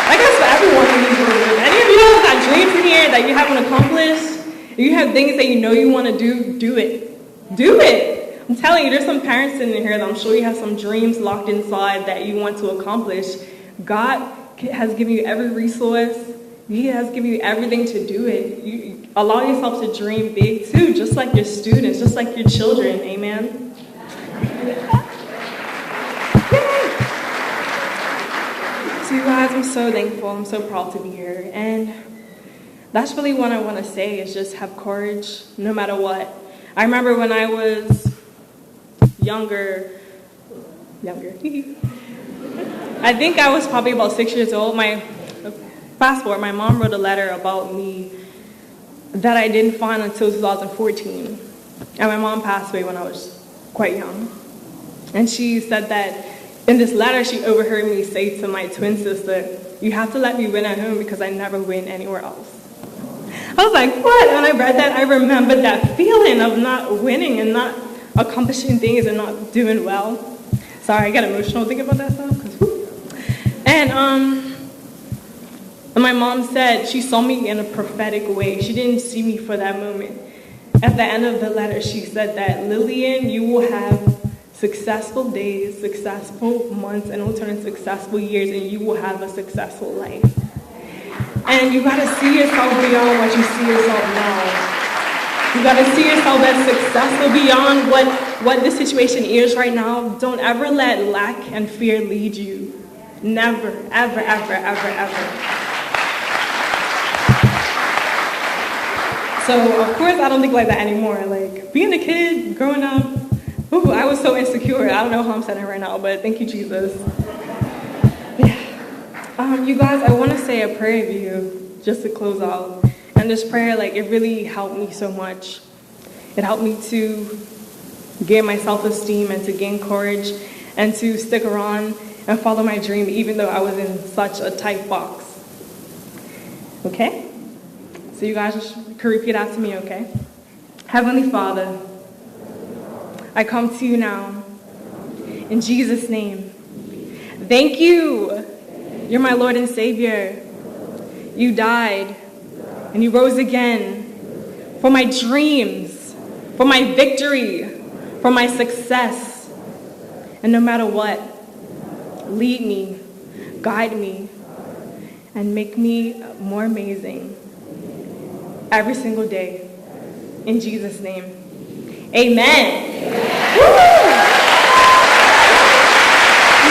I guess for everyone in this room. Any of you have dreams in here that you haven't accomplished? If you have things that you want to do it. Do it. I'm telling you, there's some parents in here that I'm sure you have some dreams locked inside that you want to accomplish. God has given you every resource. He has given you everything to do it. You allow yourself to dream big too, just like your students, just like your children. Amen. So you guys, I'm so thankful. I'm so proud to be here. And that's really what I want to say is just have courage no matter what. I remember when I was younger. I think I was probably about 6 years old. Fast forward, my mom wrote a letter about me that I didn't find until 2014. And my mom passed away when I was quite young. And she said that in this letter, she overheard me say to my twin sister, "You have to let me win at home because I never win anywhere else." I was like, what? And when I read that, I remembered that feeling of not winning and not accomplishing things and not doing well. Sorry, I get emotional thinking about that stuff. And my mom said she saw me in a prophetic way. She didn't see me for that moment. At the end of the letter, she said that, "Lillian, you will have successful days, successful months, and it will turn into successful years, and you will have a successful life." And you got to see yourself beyond what you see yourself now. You got to see yourself as successful beyond what the situation is right now. Don't ever let lack and fear lead you. Never, ever, ever, ever, ever. So, of course, I don't think like that anymore. Like, being a kid, growing up, I was so insecure. I don't know how I'm sitting right now, but thank you, Jesus. Yeah. You guys, I want to say a prayer for you just to close out. And this prayer, it really helped me so much. It helped me to gain my self-esteem and to gain courage and to stick around and follow my dream, even though I was in such a tight box. Okay? So you guys could repeat after me, okay? Heavenly Father, I come to you now. In Jesus' name. Thank you. You're my Lord and Savior. You died and you rose again for my dreams, for my victory, for my success. And no matter what, lead me, guide me, and make me more amazing every single day. In Jesus' name, amen. You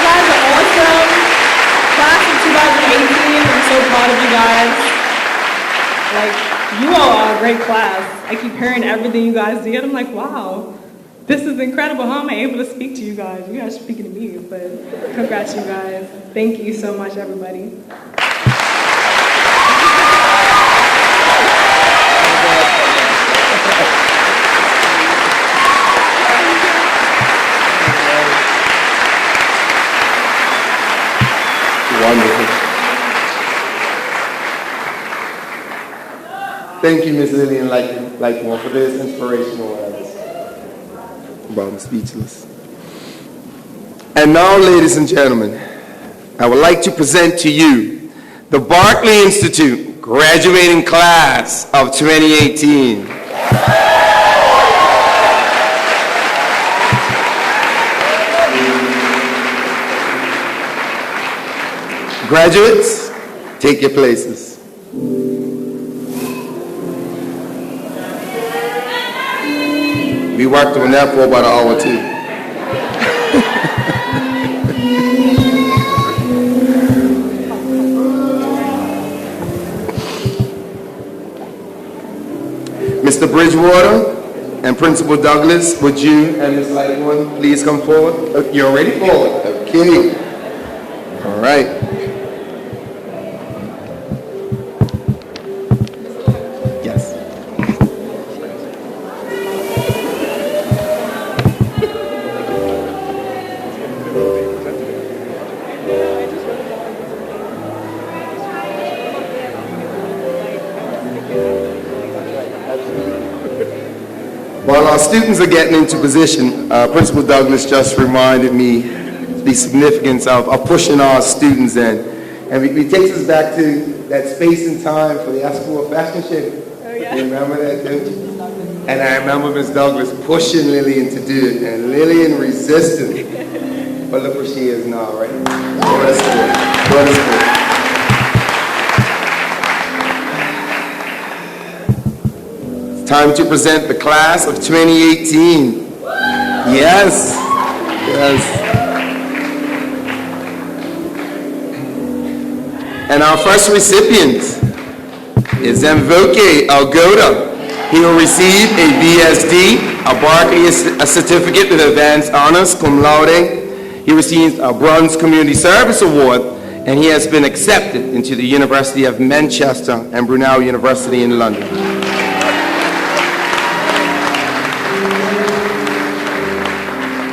guys, of you guys. Like, you all are a great class. I keep hearing everything you guys did. I'm like, wow, this is incredible. How am I able to speak to you guys? You guys are speaking to me, but congrats, you guys. Thank you so much, everybody. Wonderful. Thank you, Ms. Lillian Lightmore, for this inspirational words. Wow, I'm speechless. And now, ladies and gentlemen, I would like to present to you the Berkeley Institute graduating class of 2018. Graduates, take your places. We worked on that for about an hour too. Mr. Bridgewater and Principal Douglas, would you and Ms. Lightwood please come forward? You're already forward. Okay. All right. While our students are getting into position, Principal Douglas just reminded me the significance of pushing our students in. And it takes us back to that space and time for the Escort fashion show. Oh, yeah. You remember that, don't you? And I remember Ms. Douglas pushing Lillian to do it, and Lillian resisted. But look where she is now, right? What a story. What a story. Time to present the class of 2018. Yes. Yes. And our first recipient is Invocation Algoda. He will receive a BSD, a Berkeley certificate with advanced honors, cum laude. He receives a Bronze Community Service Award, and he has been accepted into the University of Manchester and Brunel University in London.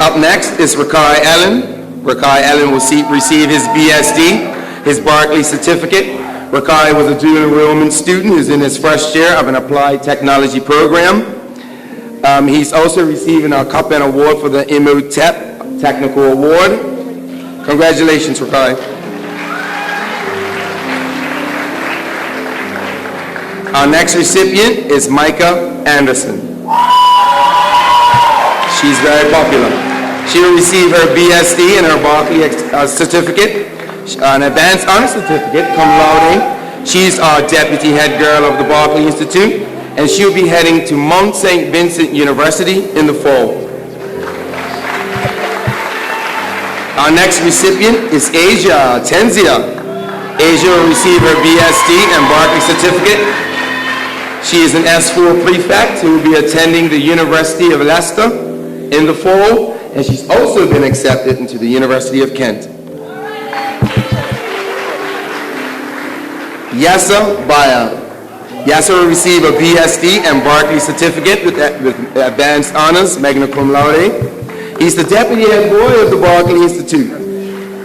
Up next is Rakai Allen. Rakai Allen will receive his BSD, his Berkeley certificate. Rakai was a dual enrollment student who's in his first year of an applied technology program. He's also receiving a Cup and Award for the MOTEP Technical Award. Congratulations, Rakai. Our next recipient is Micah Anderson. She's very popular. She will receive her BSD and her Berkeley certificate, an advanced honor certificate, cum laude. She's our deputy head girl of the Berkeley Institute, and she'll be heading to Mount St. Vincent University in the fall. Our next recipient is Asia Tenzia. Asia will receive her BSD and Berkeley certificate. She is an S4 prefect who will be attending the University of Leicester in the fall, and she's also been accepted into the University of Kent. Yasser Baya. Yasser will receive a BSD and Berkeley certificate with advanced honors, magna cum laude. He's the deputy head boy of the Berkeley Institute.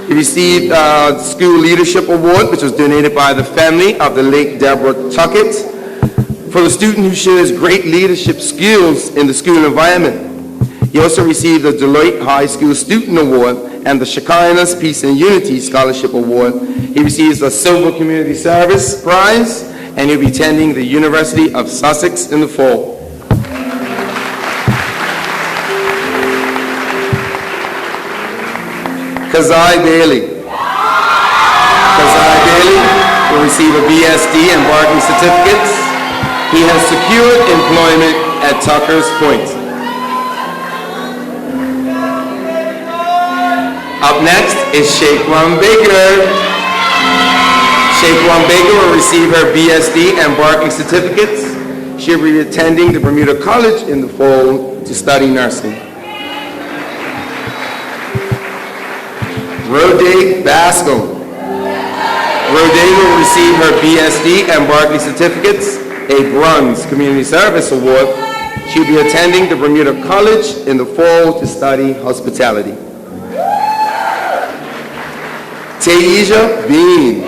He received a School Leadership Award, which was donated by the family of the late Deborah Tuckett, for the student who shows great leadership skills in the school environment. He also received the Deloitte High School Student Award and the Shekinah's Peace and Unity Scholarship Award. He receives the Silver Community Service Prize, and he'll be attending the University of Sussex in the fall. Kazai Bailey. Kazai Bailey will receive a BSD and Berkeley certificates. He has secured employment at Tucker's Point. Up next is Shaquan Baker. Shaquan Baker will receive her BSD and Berkeley certificates. She'll be attending the Bermuda College in the fall to study nursing. Rode Bascom. Rode will receive her BSD and Berkeley certificates, a Bronze Community Service Award. She'll be attending the Bermuda College in the fall to study hospitality. Taisha Bean.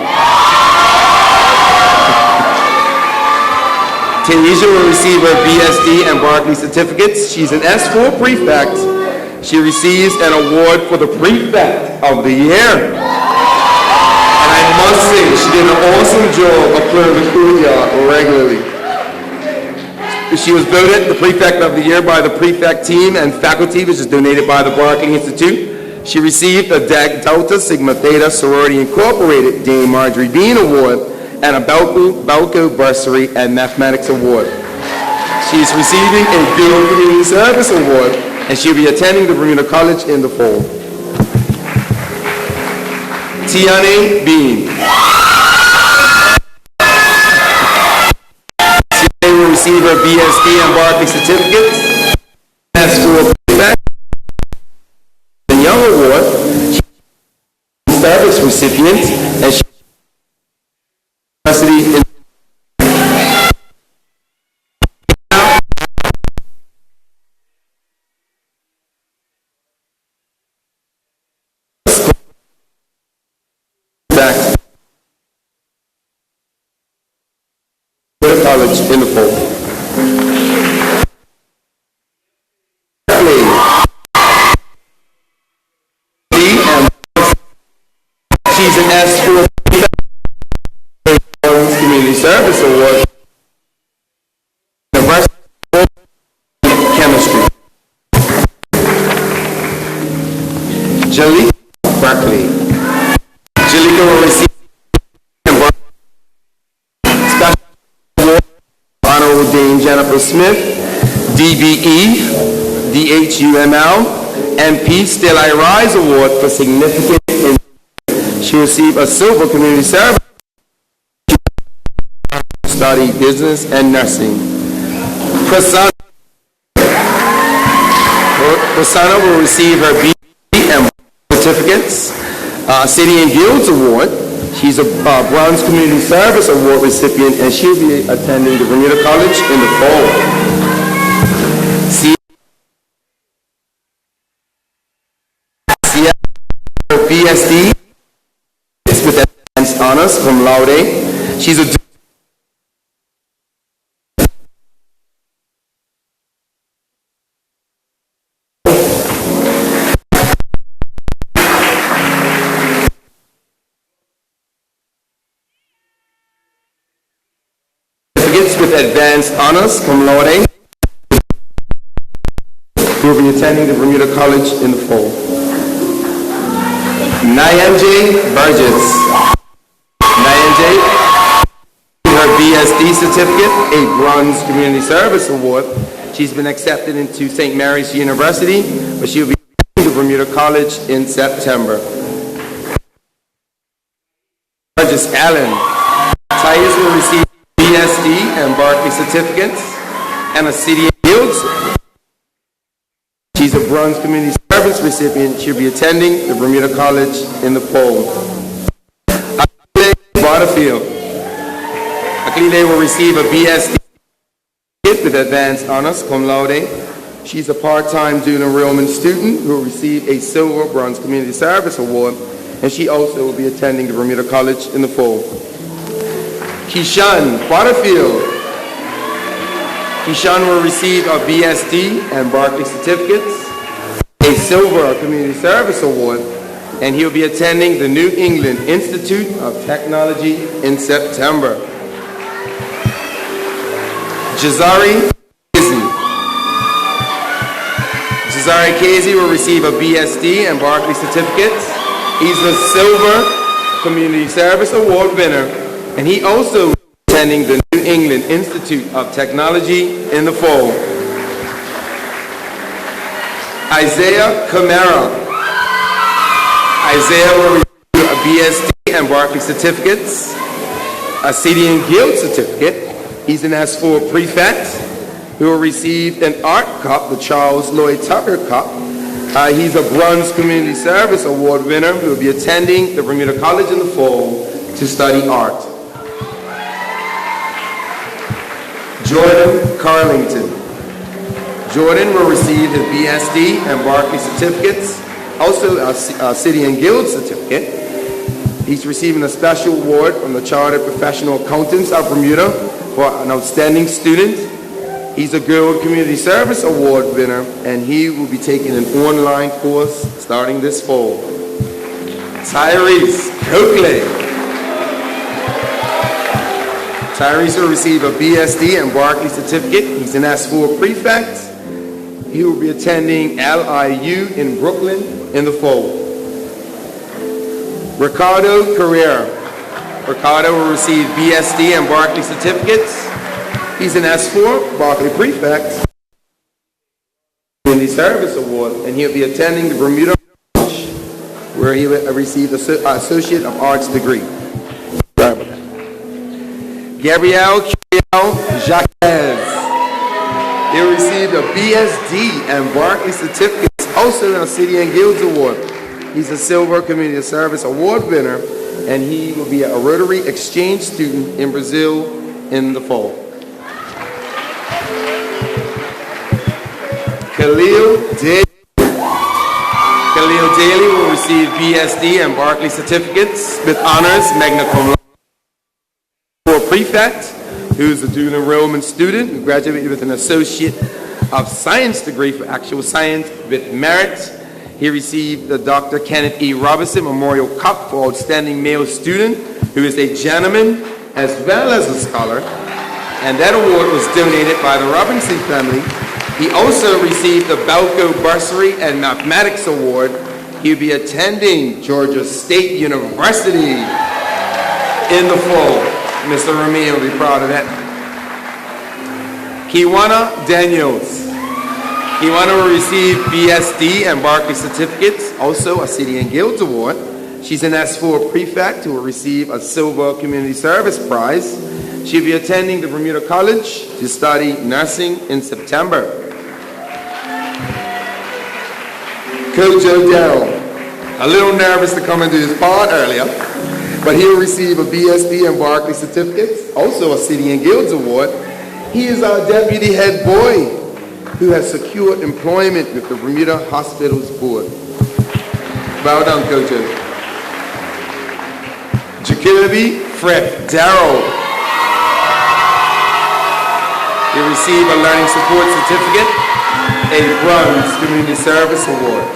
Taisha will receive her BSD and Berkeley certificates. She's an S4 prefect. She receives an award for the Prefect of the Year. And I must say, she did an awesome job of clearing the courtyard regularly. She was voted the Prefect of the Year by the Prefect team and faculty, which is donated by the Berkeley Institute. She received a Delta Sigma Theta Sorority Incorporated Dame Marjorie Bean Award and a Balco Bursary and Mathematics Award. She's receiving a Dual Community Service Award, and she'll be attending the Bermuda College in the fall. Tiane Bean. Tiane will receive her BSD and Berkeley certificates. As for the Young Award, she's a service recipient, and she university in college in the fall. Berkeley. She's an S4 Community Service Award. University of Chemistry. Jalika Berkeley. Jalika will receive Honorable Dame Jennifer Smith, DBE, DHUML, MP Still I Rise Award for significant impact. She received a Silver Community Service study business and nursing. Prasanna will receive her BE and certificates, City and Guilds Award. She's a Bronze Community Service Award recipient, and she'll be attending the Bermuda College in the fall. BSD with advanced honors cum laude. She's a with advanced honors cum laude, who will be attending the Bermuda College in the fall. Nyanje Burgess. Nyanje, her BSD certificate, a Bronze Community Service Award. She's been accepted into St. Mary's University, but she'll be attending the Bermuda College in September. Burgess Allen. Tyus will receive BSD and Berkeley certificates and a City and Guilds. She's a Bronze Community Service recipient. She'll be attending the Bermuda College in the fall. Akile Butterfield. Akile will receive a BSD with advanced honors cum laude. She's a part-time dual enrollment student who will receive a Silver Bronze Community Service Award, and she also will be attending the Bermuda College in the fall. Keyshawn Butterfield. Keyshawn will receive a BSD and Berkeley certificates, a Silver Community Service Award, and he'll be attending the New England Institute of Technology in September. Jazari Casey. Jazari Casey will receive a BSD and Berkeley certificates. He's the Silver Community Service Award winner, and he also is attending the New England Institute of Technology in the fall. Isaiah Camara. Isaiah will receive a BSD and Berkeley certificates, a City and Guild certificate. He's an S4 prefect who will receive an art cup, the Charles Lloyd Tucker Cup. He's a Bronze Community Service Award winner who will be attending the Bermuda College in the fall to study art. Jordan Carlington. Jordan will receive his BSD and Berkeley certificates, also a City and Guild certificate. He's receiving a special award from the Chartered Professional Accountants of Bermuda for an outstanding student. He's a Guild Community Service Award winner, and he will be taking an online course starting this fall. Tyrese Coakley. Tyrese will receive a BSD and Berkeley certificate. He's an S4 prefect. He will be attending LIU in Brooklyn in the fall. Ricardo Carrera. Ricardo will receive BSD and Berkeley certificates. He's an S4 Berkeley prefect, Community Service Award, and he'll be attending the Bermuda College, where he will receive the Associate of Arts degree. Sorry about that. Gabrielle Curiel Jacques. He'll receive a BSD and Berkeley certificates, also a City and Guilds Award. He's a Silver Community Service Award winner, and he will be a Rotary Exchange student in Brazil in the fall. Khalil Daly. Khalil Daly will receive BSD and Berkeley certificates with honors, magna cum laude. For prefect, who's a dual enrollment student who graduated with an Associate of Science degree for actual science with merit. He received the Dr. Kenneth E. Robinson Memorial Cup for Outstanding Male Student, who is a gentleman as well as a scholar, and that award was donated by the Robinson family. He also received the Balco Bursary and Mathematics Award. He'll be attending Georgia State University in the fall. Mr. Ramin will be proud of that. Kiwana Daniels. Kiwana will receive BSD and Berkeley certificates, also a City and Guilds Award. She's an S4 prefect who will receive a Silver Community Service Prize. She'll be attending the Bermuda College to study nursing in September. Coach O'Dell, a little nervous to come and do his part earlier, but he'll receive a BSD and Berkeley certificates, also a City and Guilds Award. He is our deputy head boy who has secured employment with the Bermuda Hospitals Board. Well done, Coach O'Dell. Jacoby Fred Darrow. He received a Learning Support Certificate, a Bronze Community Service Award.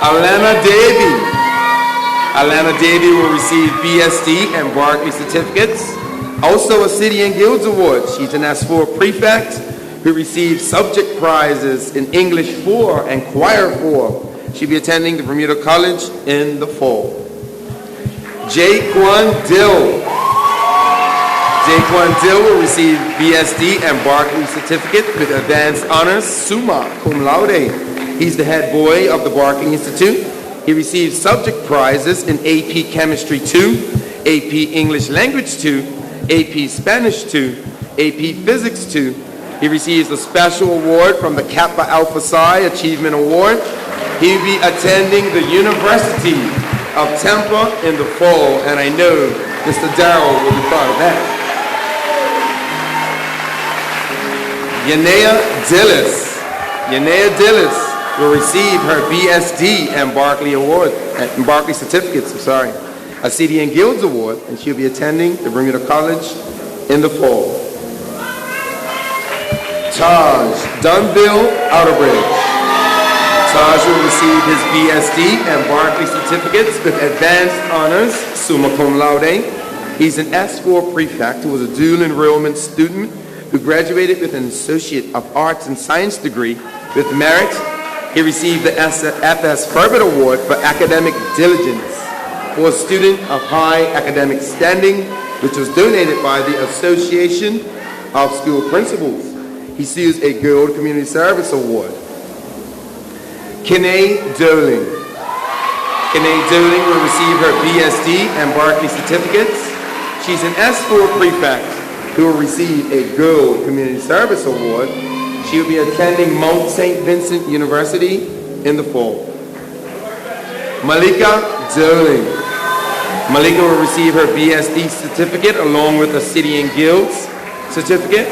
Alana Davey. Alana Davey will receive BSD and Berkeley certificates, also a City and Guilds Award. She's an S4 prefect who received subject prizes in English 4 and Choir 4. She'll be attending the Bermuda College in the fall. Jaquan Dill. Jaquan Dill will receive BSD and Berkeley certificate with advanced honors, summa cum laude. He's the head boy of the Berkeley Institute. He receives subject prizes in AP Chemistry 2, AP English Language 2, AP Spanish 2, AP Physics 2. He receives a special award from the Kappa Alpha Psi Achievement Award. He'll be attending the University of Tampa in the fall, and I know Mr. Darrell will be proud of that. Yanea Dillis. Yanea Dillis will receive her BSD and Berkeley Award, and Berkeley certificates, a City and Guilds Award, and she'll be attending the Bermuda College in the fall. Taj Dunville Outerbridge. Taj will receive his BSD and Berkeley certificates with advanced honors, summa cum laude. He's an S4 prefect who was a dual enrollment student who graduated with an Associate of Arts and Science degree with merit. He received the FS Ferber Award for academic diligence for a student of high academic standing, which was donated by the Association of School Principals. He receives a Guild Community Service Award. Kenay Doling. Kanae Doling will receive her BSD and Berkeley certificates. She's an S4 prefect who will receive a Gold Community Service Award. She will be attending Mount St. Vincent University in the fall. Malika Doling. Malika will receive her BSD certificate along with a City and Guilds certificate.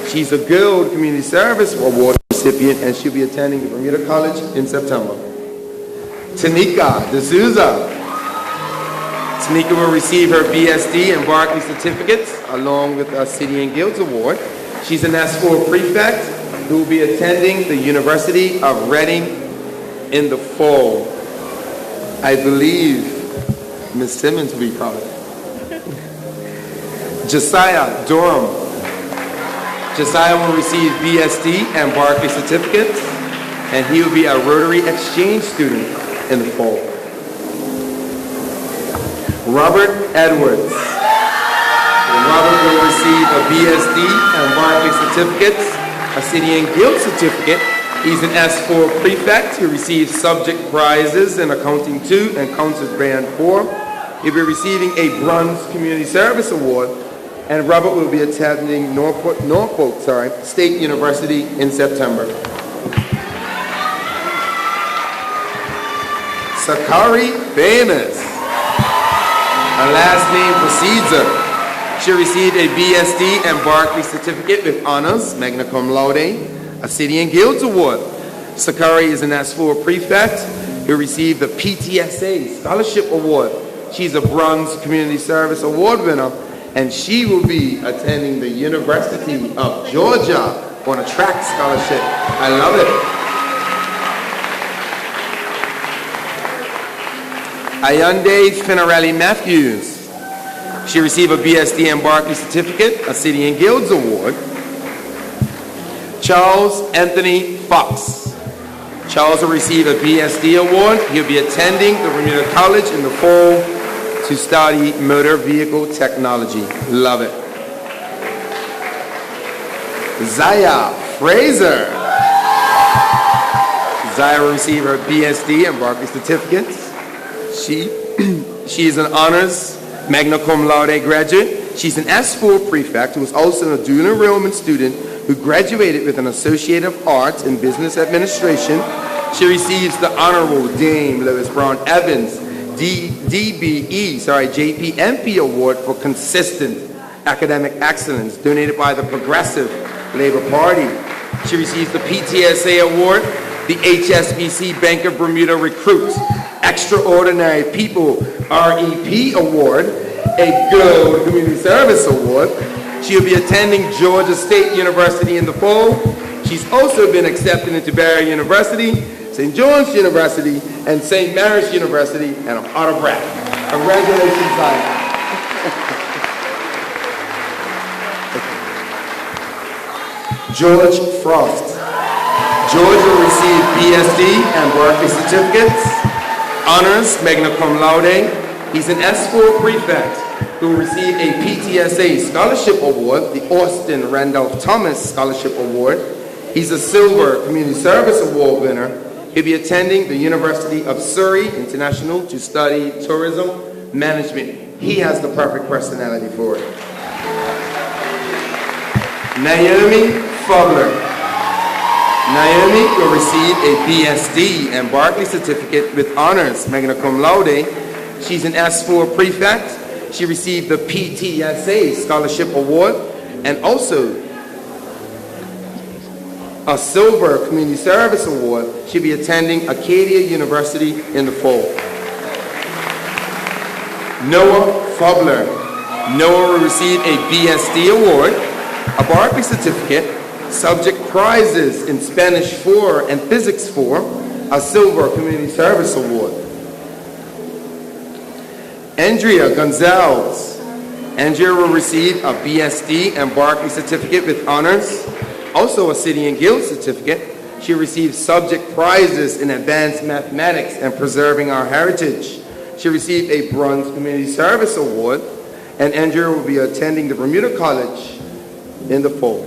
She's a Gold Community Service Award recipient and she'll be attending the Bermuda College in September. Tanika D'Souza. Tanika will receive her BSD and Berkeley certificates along with a City and Guilds Award. She's an S4 prefect who will be attending the University of Reading in the fall. I believe Ms. Simmons will be proud of that. Josiah Durham. Josiah will receive BSD and Berkeley certificates, and he will be a Rotary Exchange student in the fall. Robert Edwards. Robert will receive a BSD and Berkeley certificates, a City and Guild certificate. He's an S4 prefect who receives subject prizes in Accounting 2 and Council Band 4. He'll be receiving a Bronze Community Service Award, and Robert will be attending Norfolk State University in September. Sakari Famous. Her last name precedes her. She received a BSD and Berkeley certificate with honors, magna cum laude, a City and Guilds Award. Sakari is an S4 prefect who received the PTSA Scholarship Award. She's a Bronze Community Service Award winner, and she will be attending the University of Georgia on a track scholarship. I love it. Ayande Finarelli Matthews. She received a BSD and Berkeley certificate, a City and Guilds Award. Charles Anthony Fox. Charles will receive a BSD award. He'll be attending the Bermuda College in the fall to study motor vehicle technology. Love it. Zaya Fraser. Zaya will receive her BSD and Berkeley certificates. She is an honors magna cum laude graduate. She's an S4 prefect who is also a dual enrollment student who graduated with an Associate of Arts in Business Administration. She receives the Honorable Dame Lois Brown Evans JPMP Award for consistent academic excellence donated by the Progressive Labor Party. She receives the PTSA Award, the HSBC Bank of Bermuda Recruits Extraordinary People REP Award, a Gold Community Service Award. She'll be attending Georgia State University in the fall. She's also been accepted into Barry University, St. John's University, and St. Mary's University, and I'm out of breath. Congratulations, Zion. George Frost. George will receive BSD and Berkeley certificates, honors, magna cum laude. He's an S4 prefect who will receive a PTSA Scholarship Award, the Austin Randolph Thomas Scholarship Award. He's a Silver Community Service Award winner. He'll be attending the University of Surrey International to study tourism management. He has the perfect personality for it. Naomi Fowler. Naomi will receive a BSD and Berkeley certificate with honors, magna cum laude. She's an S4 prefect. She received the PTSA Scholarship Award and also a Silver Community Service Award. She'll be attending Acadia University in the fall. Noah Fobler. Noah will receive a BSD award, a Berkeley certificate, subject prizes in Spanish 4 and Physics 4, a Silver Community Service Award. Andrea Gonzalez. Andrea will receive a BSD and Berkeley certificate with honors, also a City and Guild certificate. She received subject prizes in advanced mathematics and preserving our heritage. She received a Bronze Community Service Award, and Andrea will be attending the Bermuda College in the fall.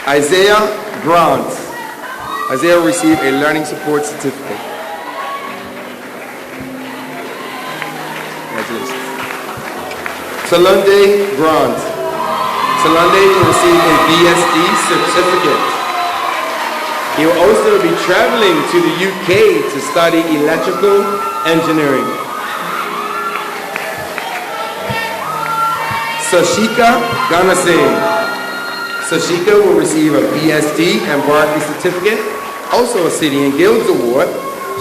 Isaiah Grant. Isaiah will receive a learning support certificate. Congratulations. Talunde Grant. Talunde will receive a BSD certificate. He will also be traveling to the UK to study electrical engineering. Sashika Ganasingh. Sashika will receive a BSD and Berkeley certificate, also a City and Guilds Award.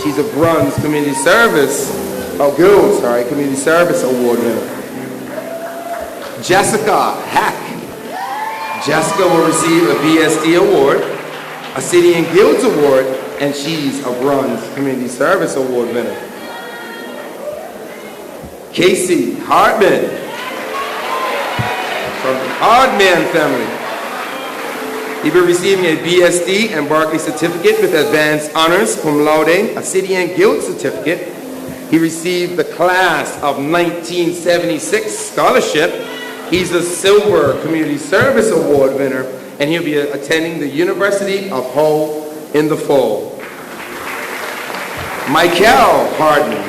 She's a Bronze Community Service Award winner. Jessica Hack. Jessica will receive a BSD Award, a City and Guilds Award, and she's a Bronze Community Service Award winner. Casey Hartman from the Hardman family. He'll be receiving a BSD and Berkeley certificate with advanced honors cum laude, a City and Guild certificate. He received the class of 1976 scholarship. He's a Silver Community Service Award winner, and he'll be attending the University of Hull in the fall. Michael Harden.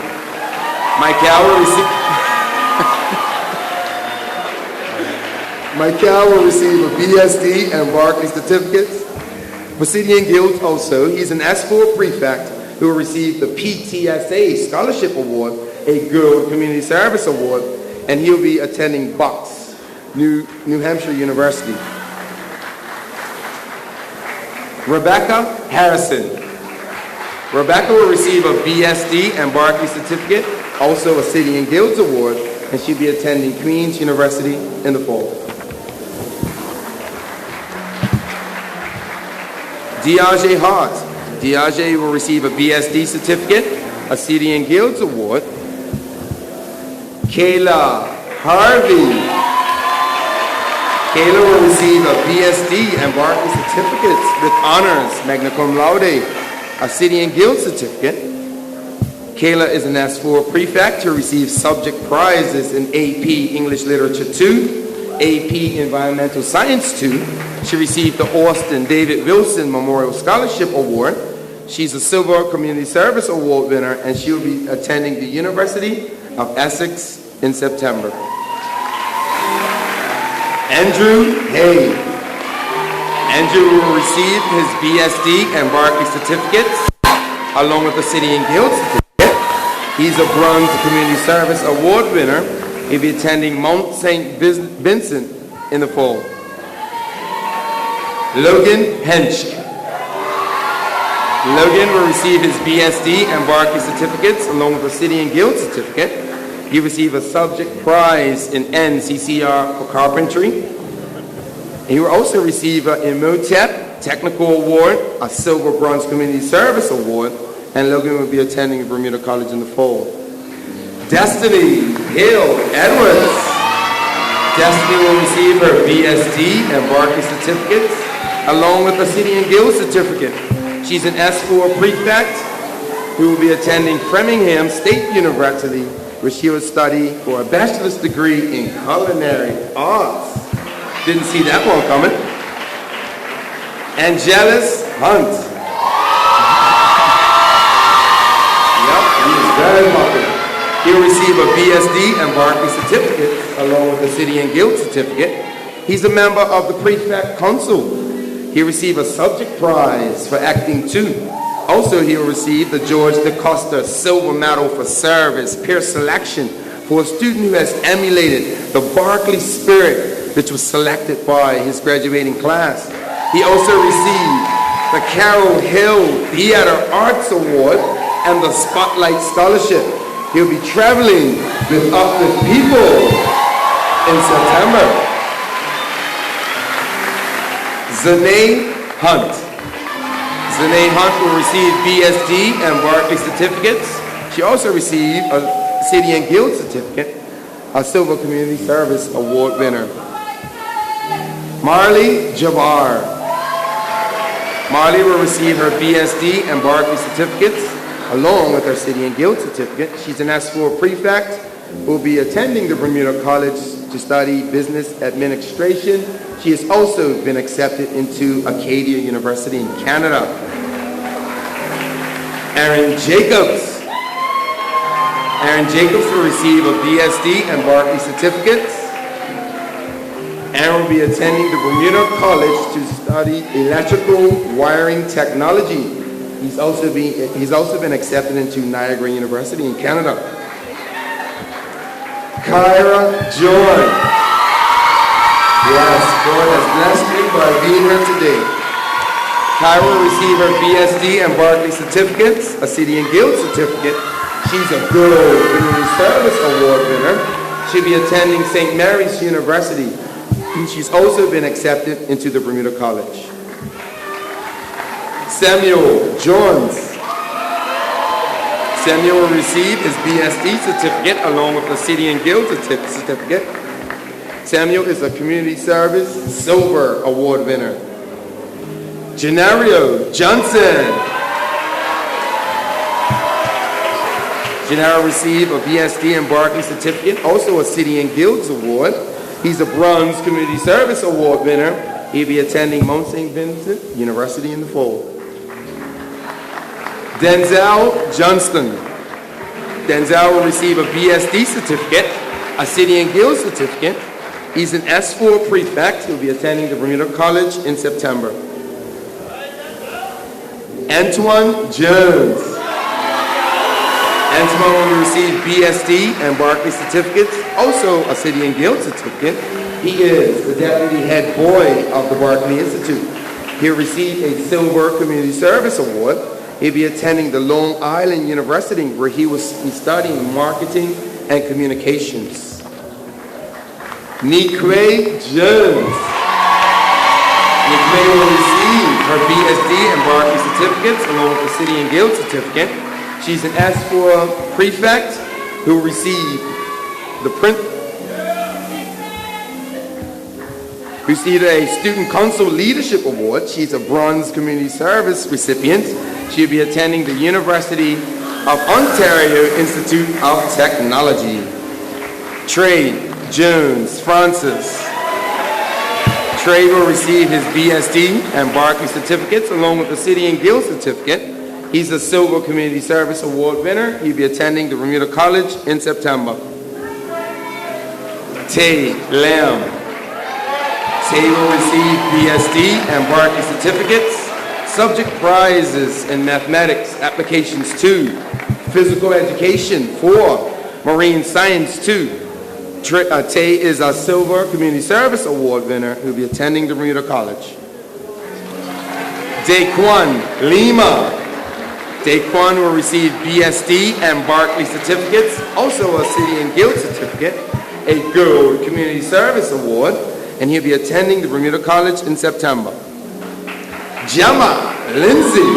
Michael will receive a BSD and Berkeley certificates. For City and Guilds also, he's an S4 prefect who will receive the PTSA Scholarship Award, a Girl Community Service Award, and he'll be attending Bucks, New Hampshire University. Rebecca Harrison. Rebecca will receive a BSD and Berkeley certificate, also a City and Guilds Award, and she'll be attending Queen's University in the fall. Diage Hart. Diage will receive a BSD certificate, a City and Guilds Award. Kayla Harvey. Kayla will receive a BSD and Berkeley certificates with honors, magna cum laude, a City and Guild certificate. Kayla is an S4 prefect who receives subject prizes in AP English Literature 2, AP Environmental Science 2. She received the Austin David Wilson Memorial Scholarship Award. She's a Silver Community Service Award winner, and she'll be attending the University of Essex in September. Andrew Hay. Andrew will receive his BSD and Berkeley certificates, along with the City and Guild certificate. He's a Bronze Community Service Award winner. He'll be attending Mount St. Vincent in the fall. Logan Hensch. Logan will receive his BSD and Berkeley certificates, along with a City and Guild certificate. He received a subject prize in NCCR for carpentry. He will also receive an Imhotep Technical Award, a Silver Bronze Community Service Award, and Logan will be attending Bermuda College in the fall. Destiny Hill Edwards. Destiny will receive her BSD and Berkeley certificates, along with a City and Guild certificate. She's an S4 prefect who will be attending Framingham State University, where she will study for a bachelor's degree in culinary arts. Didn't see that one coming. Angelus Hunt. Yep, he is very lucky. He'll receive a BSD and Berkeley certificate, along with a City and Guild certificate. He's a member of the Prefect Council. He'll receive a subject prize for acting 2. Also, he will receive the George DeCosta Silver Medal for Service, peer selection, for a student who has emulated the Berkeley spirit, which was selected by his graduating class. He also received the Carol Hill Theater Arts Award and the Spotlight Scholarship. He'll be traveling with Uplift People in September. Zanae Hunt. Zanae Hunt will receive BSD and Berkeley certificates. She also received a City and Guild certificate, a Silver Community Service Award winner. Marley Jabbar. Marley will receive her BSD and Berkeley certificates, along with her City and Guild certificate. She's an S4 prefect who will be attending the Bermuda College to study business administration. She has also been accepted into Acadia University in Canada. Aaron Jacobs. Aaron Jacobs will receive a BSD and Berkeley certificates. Aaron will be attending the Bermuda College to study electrical wiring technology. He's also been accepted into Niagara University in Canada. Kyra Joy. Yes, God has blessed me by being here today. Kyra will receive her BSD and Berkeley certificates, a City and Guild certificate. She's a good Community Service Award winner. She'll be attending St. Mary's University. And she's also been accepted into the Bermuda College. Samuel Jones. Samuel will receive his BSD certificate along with the City and Guild certificate. Samuel is a Community Service Silver Award winner. Genario Johnson. Gennaro received a BSD and Berkeley certificate, also a City and Guilds Award. He's a Bronze Community Service Award winner. He'll be attending Mount St. Vincent University in the fall. Denzel Johnston. Denzel will receive a BSD certificate, a City and Guilds certificate. He's an S4 prefect. He'll be attending the Bermuda College in September. Antoine Jones. Antoine will receive BSD and Berkeley certificates, also a City and Guild certificate. He is the deputy head boy of the Berkeley Institute. He'll receive a Silver Community Service Award. He'll be attending the Long Island University where he will be studying marketing and communications. Nikwe Jones. Nikwe will receive her BSD and Berkeley certificates along with the City and Guild certificate. She's an S4 prefect who will receive received a Student Council Leadership Award. She's a Bronze Community Service recipient. She'll be attending the University of Ontario Institute of Technology. Trey Jones Francis. Trey will receive his BSD and Berkeley certificates along with the City and Guild certificate. He's a Silver Community Service Award winner. He'll be attending the Bermuda College in September. Tay Lamb. Tay will receive BSD and Berkeley certificates, subject prizes in mathematics, applications 2, physical education 4, marine science 2. Tay is a Silver Community Service Award winner who'll be attending the Bermuda College. Daquan Lima. Daquan will receive BSD and Berkeley certificates, also a City and Guild certificate, a Gold Community Service Award, and he'll be attending the Bermuda College in September. Gemma Lindsay.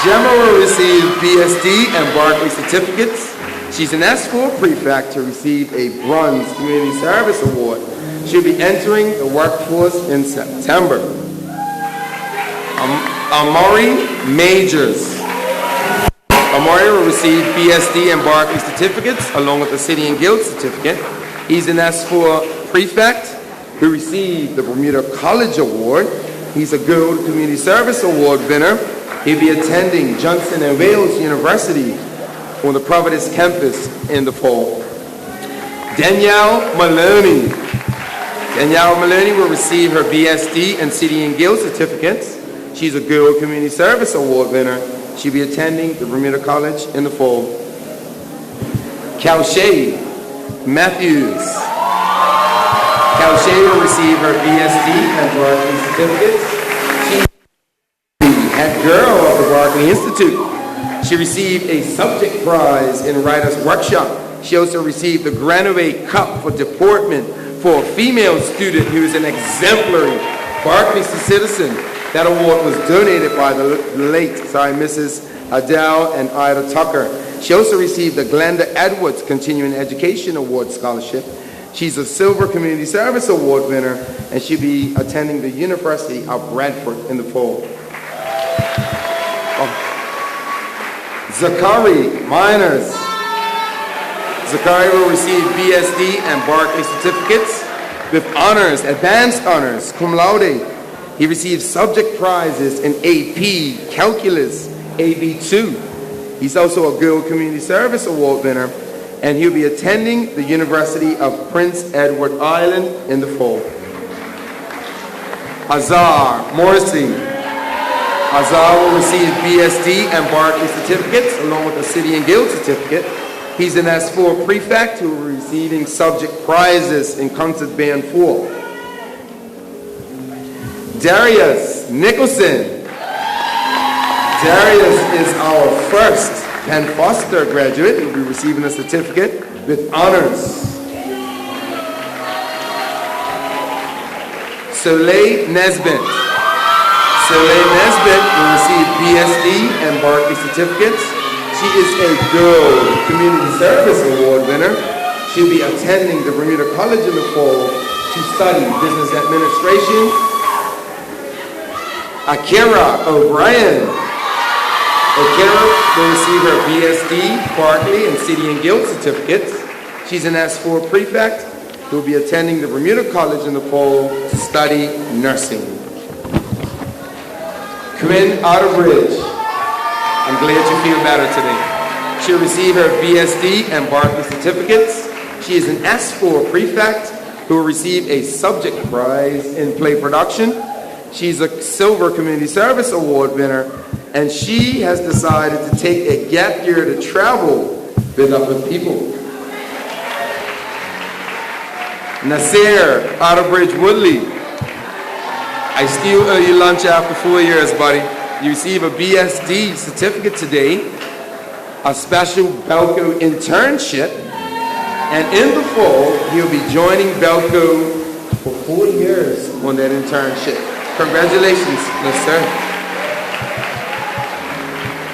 Gemma will receive BSD and Berkeley certificates. She's an S4 prefect to receive a Bronze Community Service Award. She'll be entering the workforce in September. Amari Majors. Amari will receive BSD and Berkeley certificates along with the City and Guild certificate. He's an S4 prefect who received the Bermuda College Award. He's a Gold Community Service Award winner. He'll be attending Johnson & Wales University on the Providence campus in the fall. Danielle Maloney. Danielle Maloney will receive her BSD and City and Guild certificates. She's a Gold Community Service Award winner. She'll be attending the Bermuda College in the fall. Calshay Matthews. Calshay will receive her BSD and Berkeley certificates. She's the head girl of the Berkeley Institute. She received a subject prize in Writer's Workshop. She also received the Granaway Cup for deportment for a female student who is an exemplary Berkeley citizen. That award was donated by the late Mrs. Adele and Ida Tucker. She also received the Glenda Edwards Continuing Education Award Scholarship. She's a Silver Community Service Award winner, and she'll be attending the University of Bradford in the fall. Zachary Miners. Zachary will receive BSD and Berkeley certificates with honors, advanced honors, cum laude. He received subject prizes in AP, Calculus, AB2. He's also a Girl Community Service Award winner, and he'll be attending the University of Prince Edward Island in the fall. Azar Morrissey. Azar will receive BSD and Berkeley certificates along with a City and Guild certificate. He's an S4 prefect who will be receiving subject prizes in concert band 4. Darius Nicholson. Darius is our first Penn Foster graduate who will be receiving a certificate with honors. Soleil Nesbitt. Soleil Nesbitt will receive BSD and Berkeley certificates. She is a Girl Community Service Award winner. She'll be attending the Bermuda College in the fall to study business administration. Akira O'Brien. Akira will receive her BSD, Berkeley, and City and Guild certificates. She's an S4 prefect who will be attending the Bermuda College in the fall to study nursing. Corinne Otterbridge. I'm glad you feel better today. She'll receive her BSD and Berkeley certificates. She is an S4 prefect who will receive a subject prize in play production. She's a Silver Community Service Award winner, and she has decided to take a gap year to travel with other people. Nasir Otterbridge Woodley. I still owe you lunch after 4 years, buddy. You receive a BSD certificate today, a special Belco internship, and in the fall, he'll be joining Belco for 4 years on that internship. Congratulations, Nasir.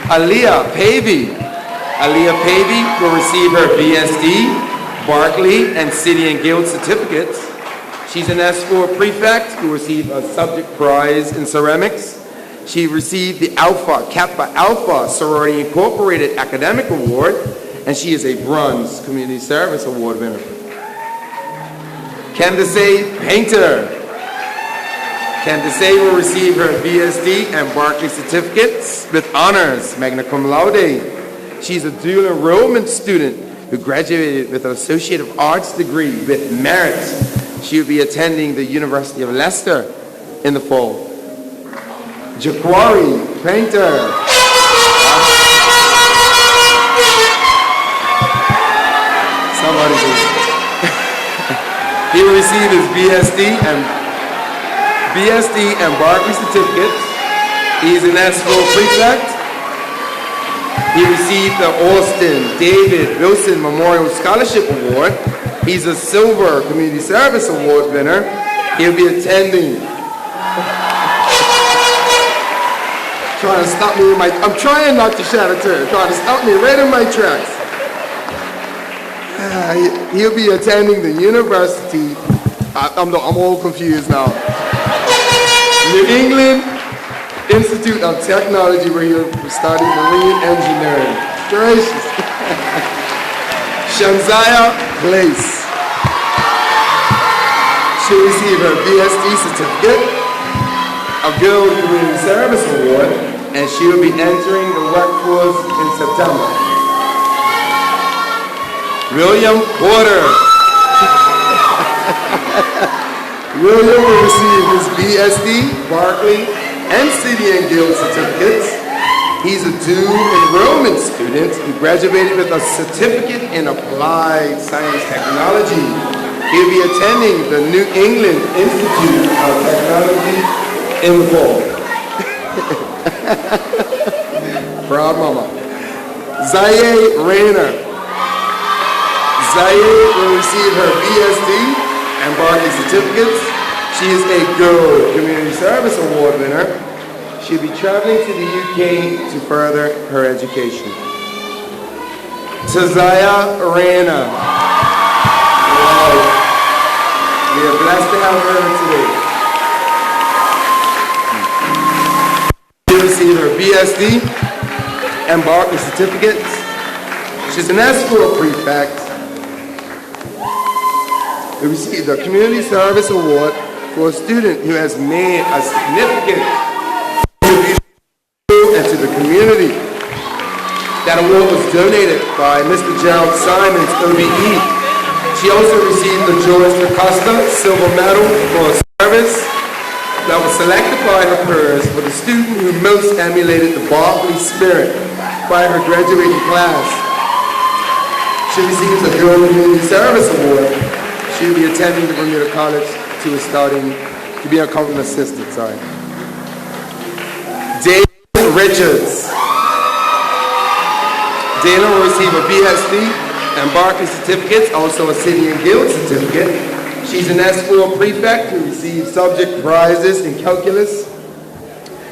Aliyah Pavey. Aliyah Pavey will receive her BSD, Berkeley, and City and Guild certificates. She's an S4 prefect who received a subject prize in ceramics. She received the Alpha Kappa Alpha Sorority Incorporated Academic Award, and she is a Bronze Community Service Award winner. Candace Painter. Candace will receive her BSD and Berkeley certificates with honors, magna cum laude. She's a dual enrollment student who graduated with an Associate of Arts degree with merit. She will be attending the University of Leicester in the fall. Jaquari Painter. Somebody just he will receive his BSD and Berkeley certificates. He's an S4 prefect. He received the Austin David Wilson Memorial Scholarship Award. He's a Silver Community Service Award winner. He'll be attending. Trying to stop me in my. I'm trying not to shed a tear. Trying to stop me right in my tracks. He'll be attending the University. I'm all confused now. New England Institute of Technology, where he'll study marine engineering. Gracious. Shanzaya Place. She'll receive her BSD certificate, a Girl Community Service Award, and she will be entering the workforce in September. William Porter. William will receive his BSD, Berkeley, and City and Guild certificates. He's a dual enrollment student who graduated with a certificate in applied science technology. He'll be attending the New England Institute of Technology in the fall. Proud mama. Zaye Rayner. Zaye will receive her BSD and Berkeley certificates. She is a Girl Community Service Award winner. She'll be traveling to the UK to further her education. Tazaya Rana. Wow. We are blessed to have her today. She'll receive her BSD and Berkeley certificates. She's an S4 prefect. We received the Community Service Award for a student who has made a significant contribution and to the community. That award was donated by Mr. Gerald Simons, OBE. She also received the George DaCosta Silver Medal for her service that was selected by her peers for the student who most emulated the Berkeley spirit by her graduating class. She receives a Girl Community Service Award. She will be attending the Bermuda College to be a accountant assistant. Dale Richards. Dana will receive a BSD and Berkeley certificates, also a City and Guild certificate. She's an S4 prefect who received subject prizes in calculus.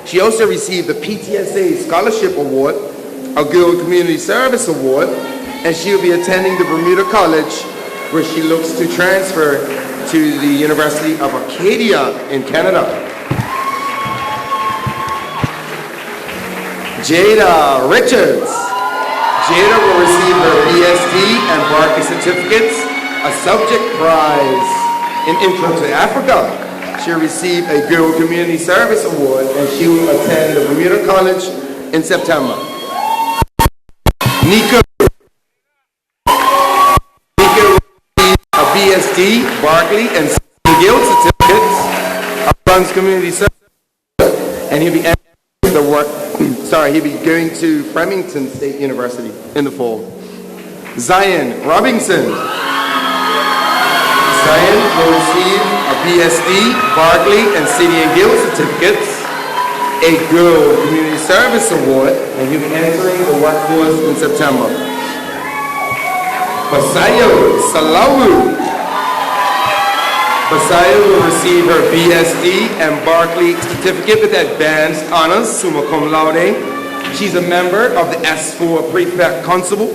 She also received the PTSA Scholarship Award, a Guild Community Service Award, and she will be attending the Bermuda College, where she looks to transfer to the University of Acadia in Canada. Jada Richards. Jada will receive her BSD and Berkeley certificates, a subject prize in Intro to Africa. She'll receive a Girl Community Service Award, and she will attend the Bermuda College in September. Nika will receive a BSD, Berkeley, and Guild certificates, a Bronze Community Service, and he'll be he'll be going to Fremington State University in the fall. Zion Robinson. Zion will receive a BSD, Berkeley, and City and Guild certificates, a Girl Community Service Award, and he'll be entering the workforce in September. Basayo Salawu. Basayo will receive her BSD and Berkeley certificate with advanced honors, summa cum laude. She's a member of the S4 Prefect Council.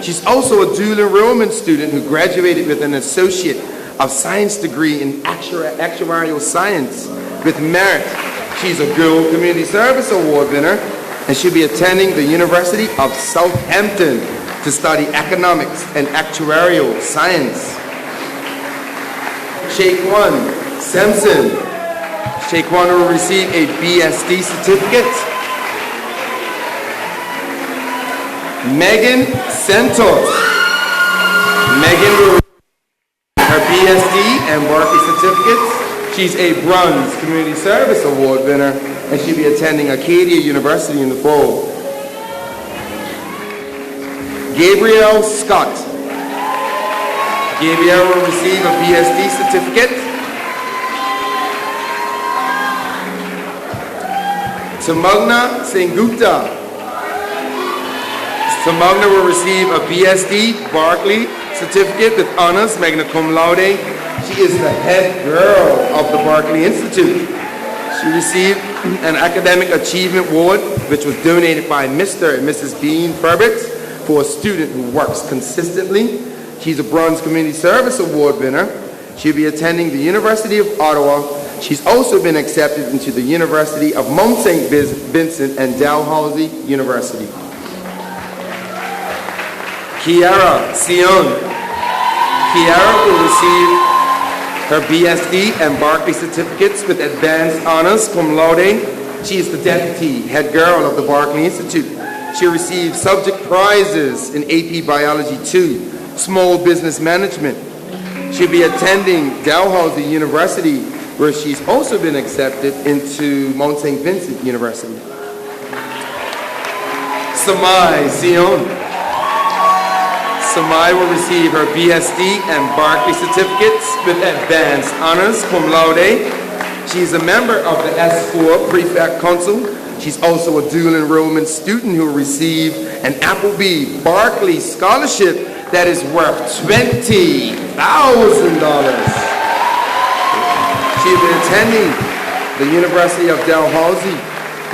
She's also a dual enrollment student who graduated with an Associate of Science degree in Actuarial Science with merit. She's a Girl Community Service Award winner, and she'll be attending the University of Southampton to study economics and actuarial science. Shaquan Simpson. Shaquan will receive a BSD certificate. Megan Santos. Megan will receive her BSD and Berkeley certificates. She's a Bronze Community Service Award winner, and she'll be attending Acadia University in the fall. Gabrielle Scott. Gabrielle will receive a BSD certificate. Tamagna Sengupta. Tamagna will receive a BSD Berkeley certificate with honors, magna cum laude. She is the head girl of the Berkeley Institute. She received an Academic Achievement Award, which was donated by Mr. and Mrs. Bean Ferbert for a student who works consistently. She's a Bronze Community Service Award winner. She'll be attending the University of Ottawa. She's also been accepted into the University of Mount St. Vincent and Dalhousie University. Kiara Sion. Kiara will receive her BSD and Berkeley certificates with advanced honors cum laude. She is the deputy head girl of the Berkeley Institute. She received subject prizes in AP Biology 2, Small Business Management. She'll be attending Dalhousie University, where she's also been accepted into Mount St. Vincent University. Samai Sion. Samai will receive her BSD and Berkeley certificates with advanced honors cum laude. She's a member of the S4 Prefect Council. She's also a dual enrollment student who will receive an Appleby Berkeley scholarship that is worth $20,000. She'll be attending the University of Dalhousie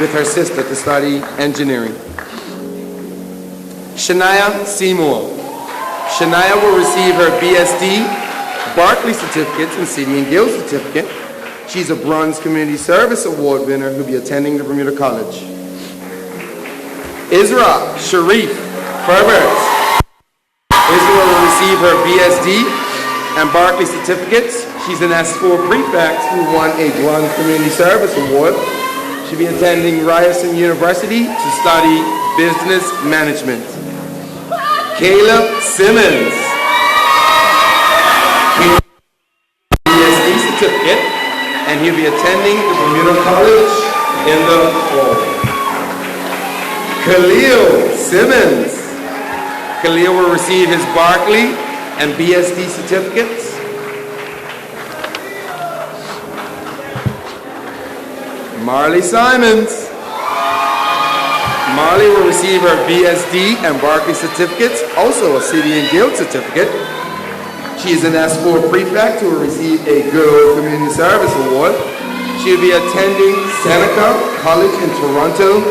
with her sister to study engineering. Shania Seymour. Shania will receive her BSD, Berkeley certificates, and City and Guild certificate. She's a Bronze Community Service Award winner who'll be attending the Bermuda College. Isra Sharif Ferbert. Isra will receive her BSD and Berkeley certificates. She's an S4 prefect who won a Bronze Community Service Award. She'll be attending Ryerson University to study business management. Caleb Simmons. BSD certificate, and he'll be attending the Bermuda College in the fall. Khalil Simmons. Khalil will receive his Berkeley and BSD certificates. Marley Simons. Marley will receive her BSD and Berkeley certificates, also a City and Guild certificate. She is an S4 prefect who will receive a Good Community Service Award. She will be attending Seneca College in Toronto,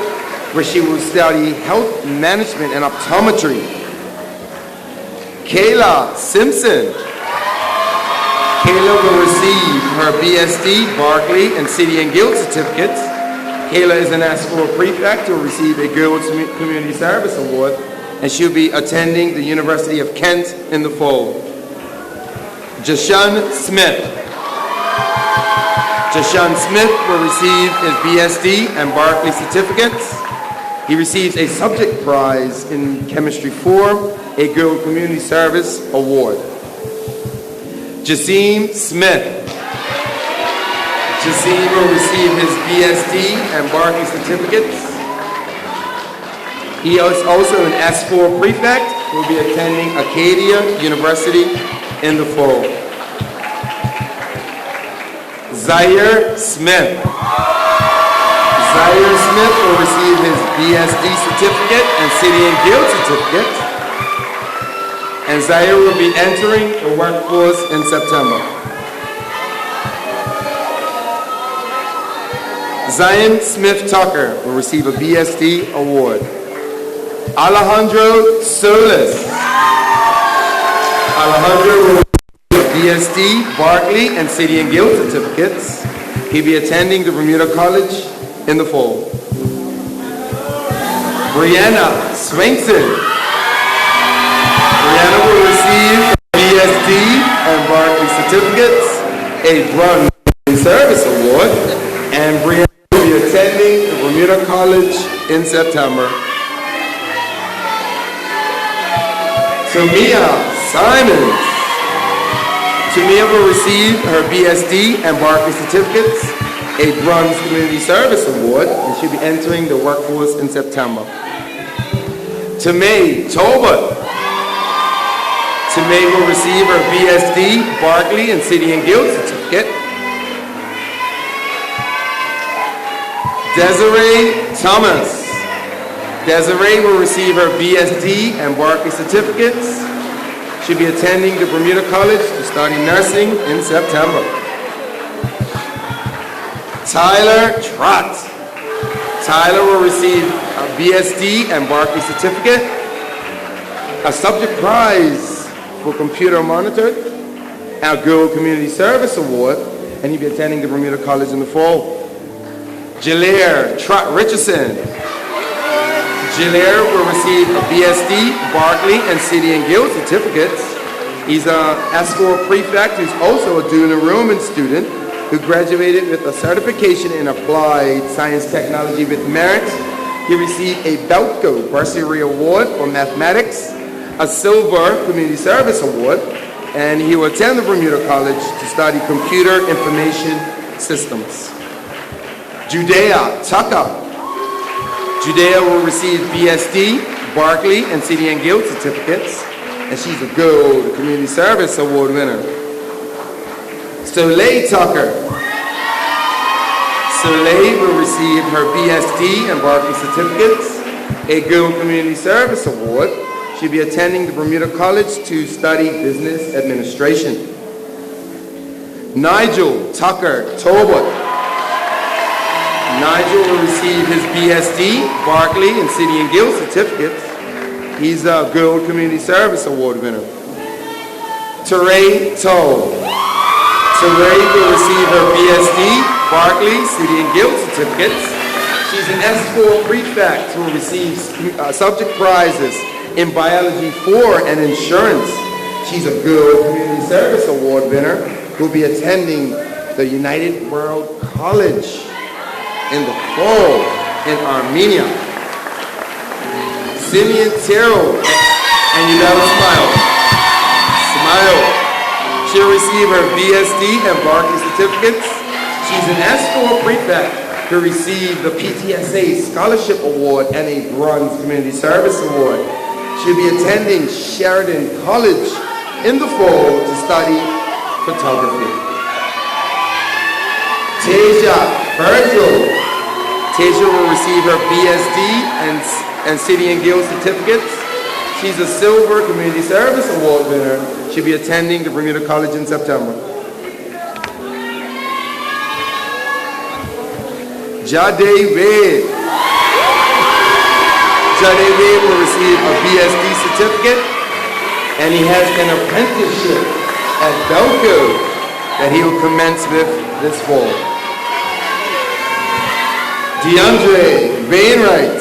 where she will study health management and optometry. Kayla Simpson. Kayla will receive her BSD, Berkeley, and City and Guild certificates. Kayla is an S4 prefect who will receive a Guild Community Service Award, and she'll be attending the University of Kent in the fall. Jashan Smith. Jashan Smith will receive his BSD and Berkeley certificates. He receives a subject prize in Chemistry 4, a Guild Community Service Award. Jasim Smith. Jasim will receive his BSD and Berkeley certificates. He is also an S4 prefect who will be attending Acadia University in the fall. Zaire Smith. Zaire Smith will receive his BSD certificate and City and Guild certificate. And Zaire will be entering the workforce in September. Zion Smith Tucker will receive a BSD award. Alejandro Solis. Alejandro will receive a BSD, Berkeley, and City and Guild certificates. He'll be attending the Bermuda College in the fall. Brianna Swankson. Brianna will receive a BSD and Berkeley certificates, a Bronze Service Award, and Brianna will be attending the Bermuda College in September. Tamia Simons. Tamia will receive her BSD and Berkeley certificates, a Bronze Community Service Award, and she'll be entering the workforce in September. Tamay Tolbert. Tamay will receive her BSD, Berkeley, and City and Guild certificate. Desiree Thomas. Desiree will receive her BSD and Berkeley certificates. She'll be attending the Bermuda College to study nursing in September. Tyler Trott. Tyler will receive a BSD and Berkeley certificate, a subject prize for computer monitored, our Girl Community Service Award, and he'll be attending the Bermuda College in the fall. Jalaire Trott Richardson. Jalaire will receive a BSD, Berkeley, and City and Guild certificates. He's a S4 prefect who's also a dual enrollment student who graduated with a certification in applied science technology with merit. He received a Belko Bursary Award for mathematics, a Silver Community Service Award, and he will attend the Bermuda College to study computer information systems. Judea Tucker. Judea will receive BSD, Berkeley, and City and Guild certificates, and she's a Gold Community Service Award winner. Soleil Tucker. Soleil will receive her BSD and Berkeley certificates, a Gold Community Service Award. She'll be attending the Bermuda College to study business administration. Nigel Tucker Tolbert. Nigel will receive his BSD, Berkeley, and City and Guild certificates. He's a Gold Community Service Award winner. Teray Toll. Teray will receive her BSD, Berkeley, City and Guild certificates. She's an S4 prefect who will receive subject prizes in Biology 4 and Insurance. She's a Gold Community Service Award winner. who'll be attending the United World College in the fall in Armenia. Simeon Terrell, and you gotta smile. Smile. She'll receive her BSD and Berkeley certificates. She's an S4 prefect who received the PTSA Scholarship Award and a Bronze Community Service Award. She'll be attending Sheridan College in the fall to study photography. Tasia Virgil. Tasia will receive her BSD and City and Guild certificates. She's a Silver Community Service Award winner. She'll be attending the Bermuda College in September. Jade Wade. Jade Wade will receive a BSD certificate, and he has an apprenticeship at Belco that he will commence with this fall. DeAndre Wainwright.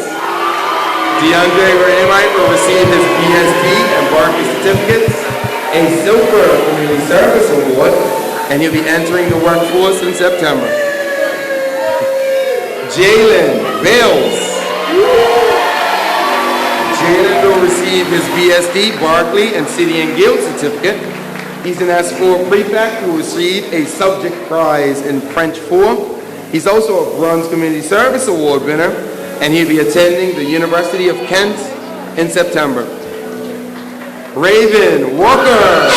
DeAndre Wainwright will receive his BSD and Berkeley certificates, a Silver Community Service Award, and he'll be entering the workforce in September. Jalen Bales. Jalen will receive his BSD, Berkeley, and City and Guild certificate. He's an S4 prefect who received a subject prize in French 4. He's also a Bronze Community Service Award winner, and he'll be attending the University of Kent in September. Raven Walker.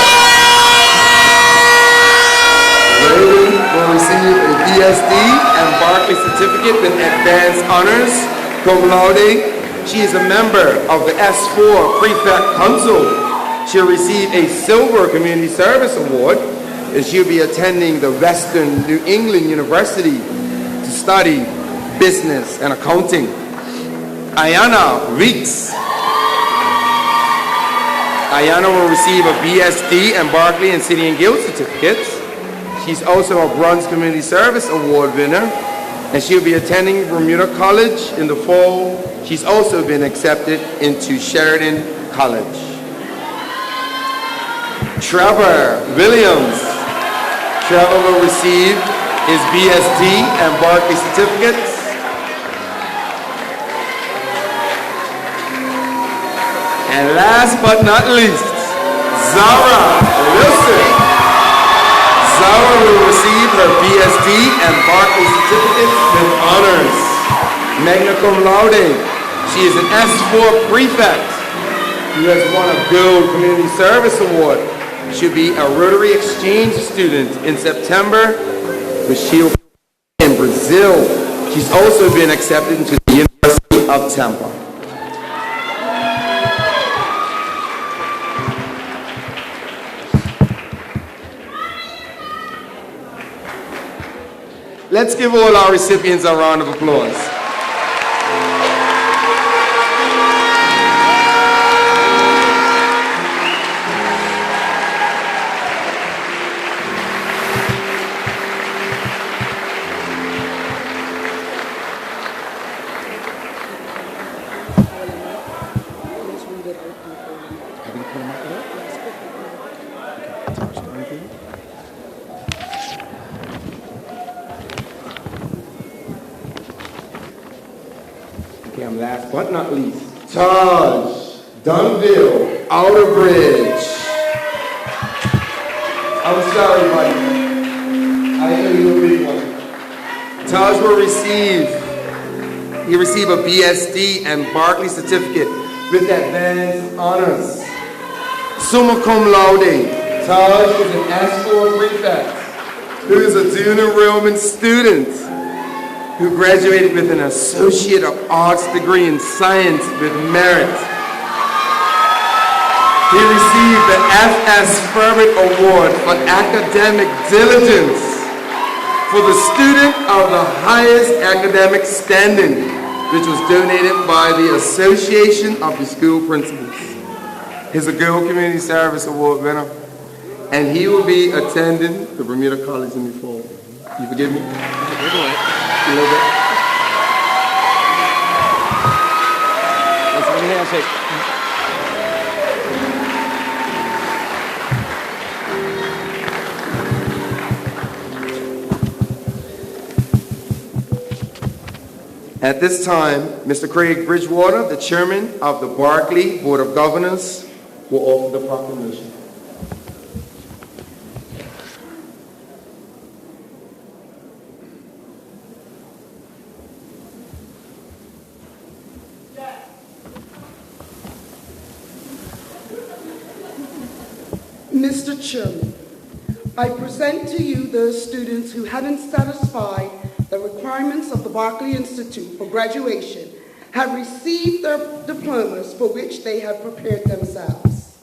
Raven will receive a BSD and Berkeley certificate with advanced honors, cum laude. She is a member of the S4 Prefect Council. She'll receive a Silver Community Service Award, and she'll be attending the Western New England University to study business and accounting. Ayana Weeks. Ayana will receive a BSD and Berkeley and City and Guild certificates. She's also a Bronze Community Service Award winner, and she'll be attending Bermuda College in the fall. She's also been accepted into Sheridan College. Trevor Williams. Trevor will receive his BSD and Berkeley certificates. And last but not least, Zara Wilson. Zara will receive her BSD and Berkeley certificates with honors, magna cum laude. She is an S4 prefect who has won a Gold Community Service Award. She'll be a Rotary Exchange student in September, but she'll be in Brazil. She's also been accepted into the University of Tampa. Let's give all our recipients a round of applause. Okay, I'm last but not least. Taj Dunville Outerbridge. I'm sorry, buddy. I know you're a big one. Taj will receive a BSD and Berkeley certificate with advanced honors. Summa cum laude. Taj is an S4 prefect who is a junior enrollment student who graduated with an Associate of Arts degree in Science with merit. He received the F.S. Furman Award for academic diligence for the student of the highest academic standing, which was donated by the Association of the School Principals. He's a Gold Community Service Award winner, and he will be attending the Bermuda College in the fall. You forgive me? A little bit. Let's have a handshake. At this time, Mr. Craig Bridgewater, the chairman of the Berkeley Board of Governors, will offer the proclamation. Mr. Chairman, I present to you those students who, having satisfied the requirements of the Berkeley Institute for graduation, have received their diplomas for which they have prepared themselves.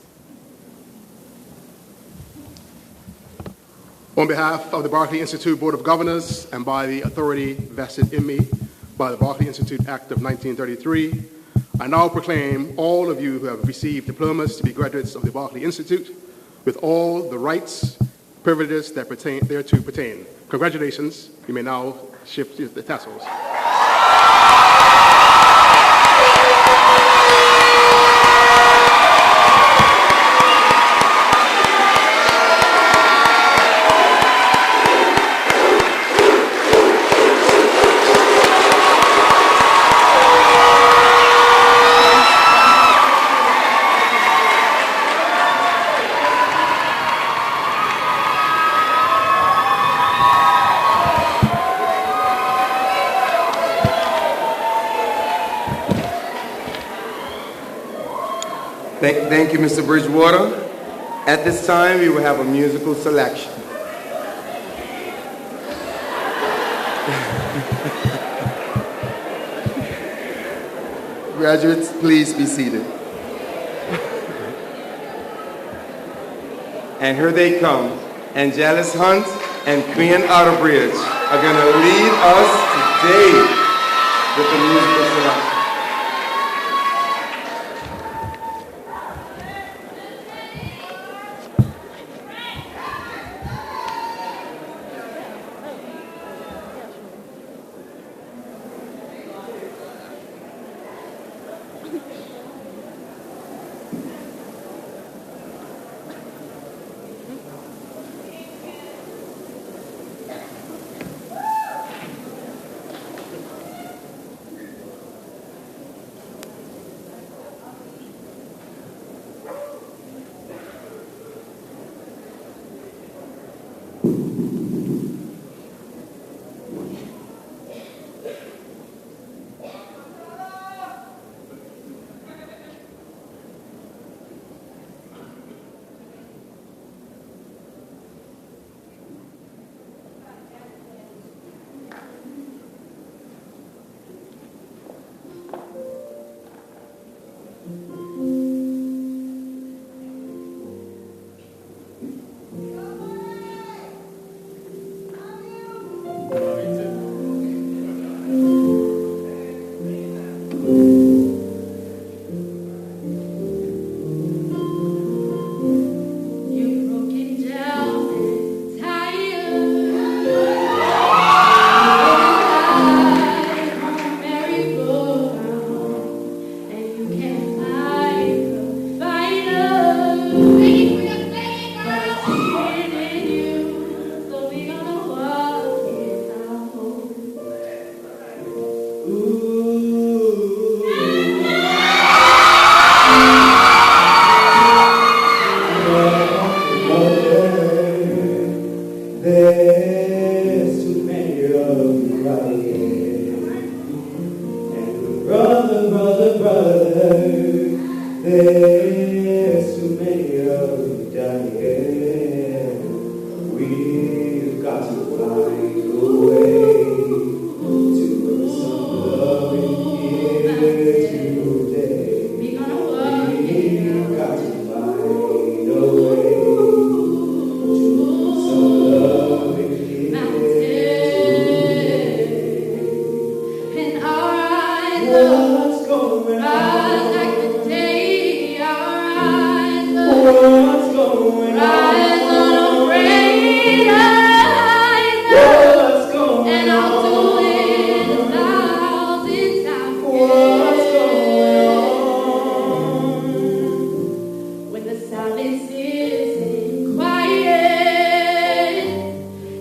On behalf of the Berkeley Institute Board of Governors and by the authority vested in me by the Berkeley Institute Act of 1933, I now proclaim all of you who have received diplomas to be graduates of the Berkeley Institute with all the rights, privileges that thereto pertain. Congratulations. You may now shift the tassels. Thank you, Mr. Bridgewater. At this time, we will have a musical selection. Graduates, please be seated. And here they come. Angelus Hunt and Queen Outerbridge are going to lead us today with the musical selection.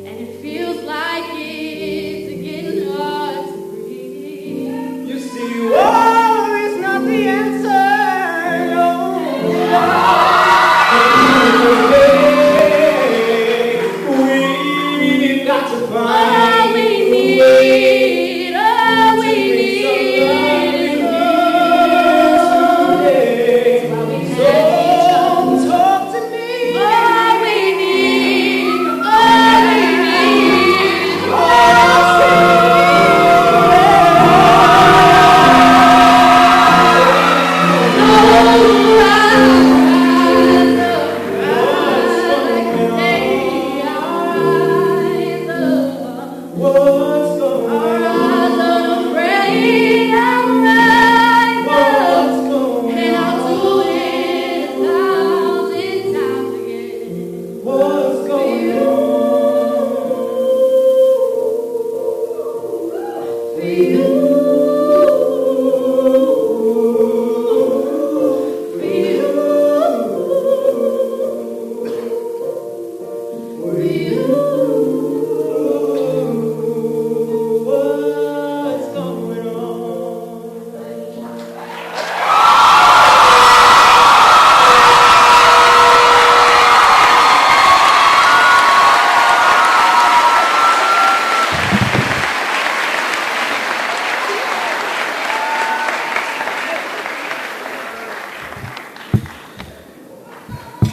And it feels like it's getting hard to breathe.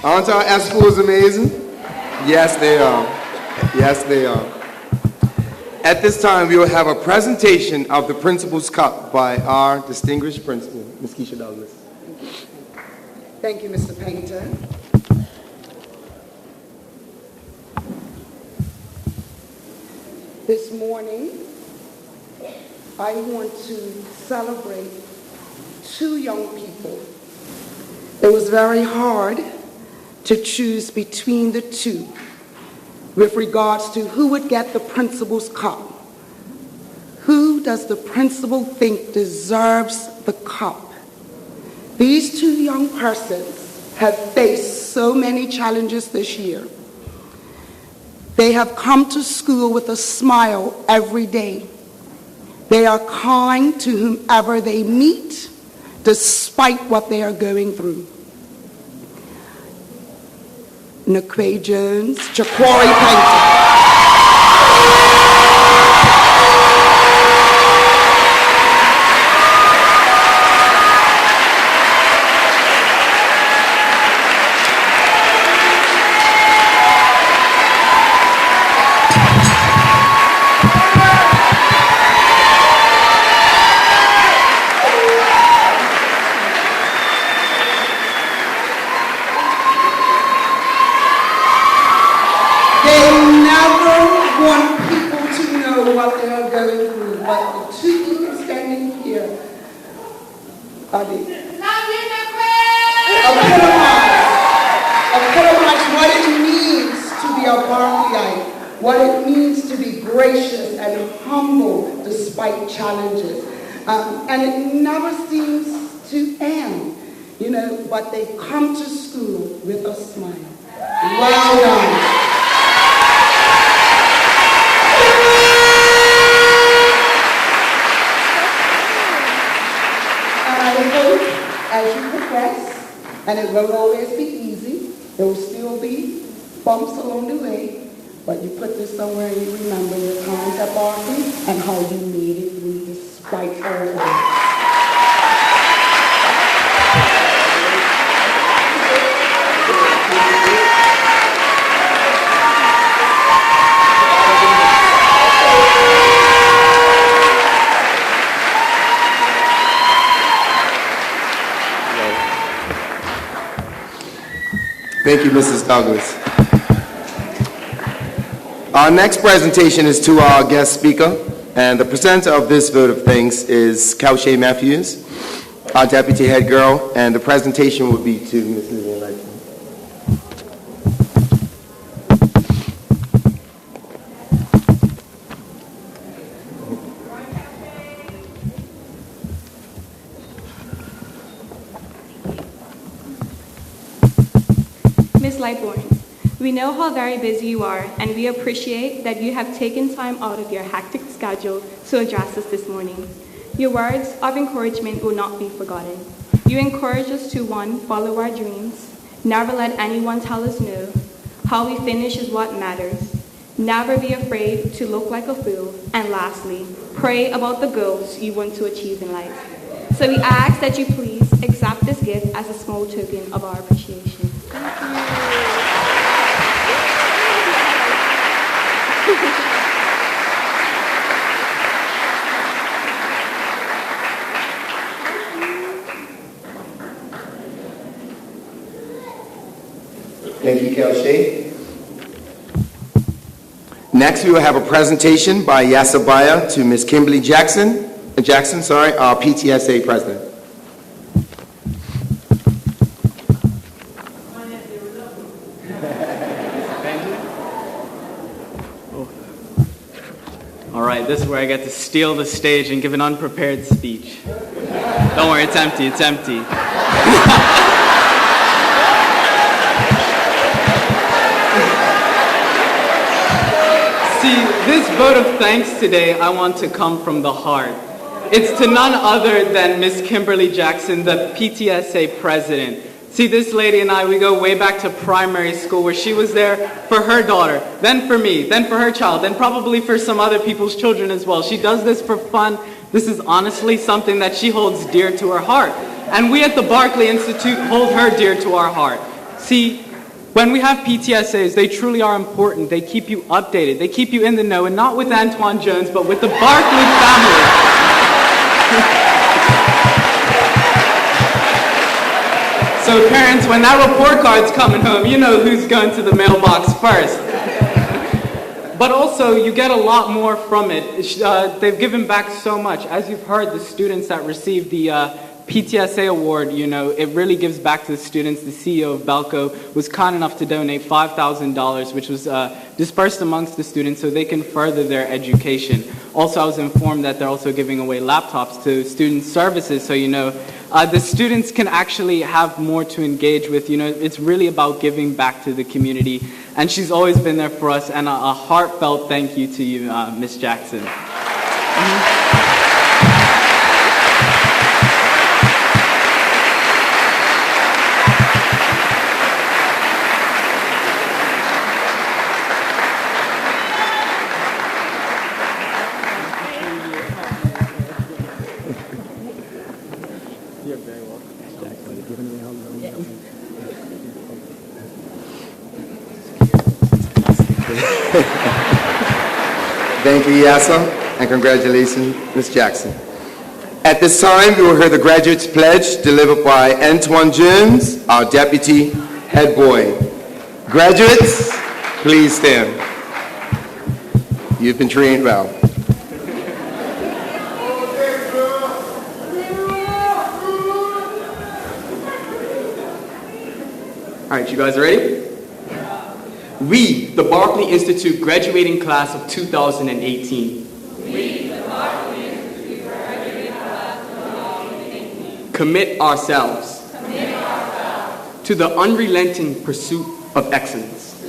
Aren't our S-schools amazing? Yes, they are. Yes, they are. At this time, we will have a presentation of the Principal's Cup by our distinguished principal, Ms. Keisha Douglas. Thank you, Mr. Painter. This morning, I want to celebrate two young people. It was very hard to choose between the two with regards to who would get the Principal's Cup. Who does the principal think deserves the cup? These two young persons have faced so many challenges this year. They have come to school with a smile every day. They are kind to whomever they meet, despite what they are going through. Naquay Jones, Jaquari Painter. Epitomize what it means to be a Berkeleyite, what it means to be gracious and humble despite challenges. And it never seems to end, but they come to school with a smile. Well done. As you progress, and it won't always be easy, there will still be bumps along the way, but you put this somewhere and you remember your times at Berkeley and how you made it through despite all of it. Thank you, Mrs. Douglas. Our next presentation is to our guest speaker, and the presenter of this vote of thanks is Kelshay Matthews, our deputy head girl, and the presentation will be to Ms. Lillian Lightfoot. Ms. Lightbourne, we know how very busy you are, and we appreciate that you have taken time out of your hectic schedule to address us this morning. Your words of encouragement will not be forgotten. You encourage us to, 1, follow our dreams, never let anyone tell us no, how we finish is what matters, never be afraid to look like a fool, and lastly, pray about the goals you want to achieve in life. So we ask that you please accept this gift as a small token of our appreciation. Thank you. Thank you, Kelshay. Next, we will have a presentation by Yasabaya to Ms. Kimberly Jackson, our PTSA president. All right, this is where I get to steal the stage and give an unprepared speech. Don't worry, it's empty, it's empty. See, this vote of thanks today, I want to come from the heart. It's to none other than Miss Kimberly Jackson, the PTSA president. See, this lady and I, we go way back to primary school where she was there for her daughter, then for me, then for her child, then probably for some other people's children as well. She does this for fun. This is honestly something that she holds dear to her heart. And we at the Berkeley Institute hold her dear to our heart. See, When we have PTSAs, they truly are important. They keep you updated. They keep you in the know, and not with Antoine Jones, but with the Berkeley family. So parents, when that report card's coming home, you know who's going to the mailbox first. But also, you get a lot more from it. They've given back so much. As you've heard, the students that received the PTSA award, you know, it really gives back to the students. The CEO of Belco was kind enough to donate $5,000, which was dispersed amongst the students so they can further their education. Also, I was informed that they're also giving away laptops to student services, so, you know, the students can actually have more to engage with. You know, it's really about giving back to the community. And she's always been there for us, and a heartfelt thank you to you, Ms. Jackson. Thank you, Yasa, and congratulations, Ms. Jackson. At this time, we will hear the graduates' pledge delivered by Antoine Jones, our deputy head boy. Graduates, please stand. You've been trained well. All right, you guys ready? We, the Berkeley Institute graduating class of 2018. We, the Berkeley Institute graduating class of 2018. Commit ourselves. To the unrelenting pursuit of excellence.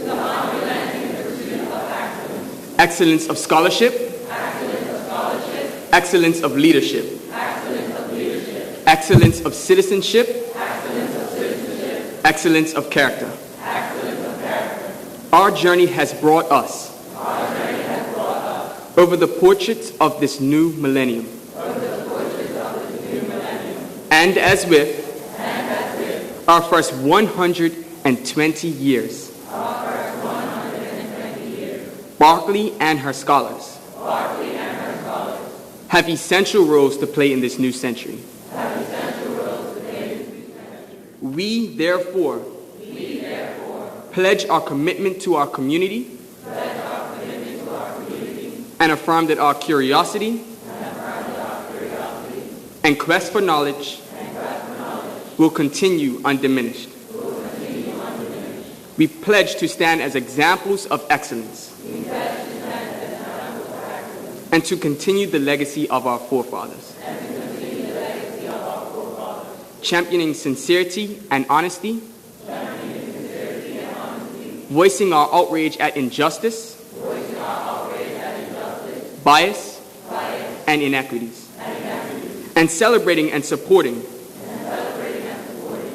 Excellence of scholarship. Excellence of leadership. Excellence of citizenship. Excellence of character. Our journey has brought us over the portraits of this new millennium. And as with our first 120 years, Berkeley and her scholars have essential roles to play in this new century. We, therefore, pledge our commitment to our community and affirm that our curiosity and quest for knowledge will continue undiminished. We pledge to stand as examples of excellence and to continue the legacy of our forefathers, championing sincerity and honesty, voicing our outrage at injustice, bias, and inequities, and celebrating and supporting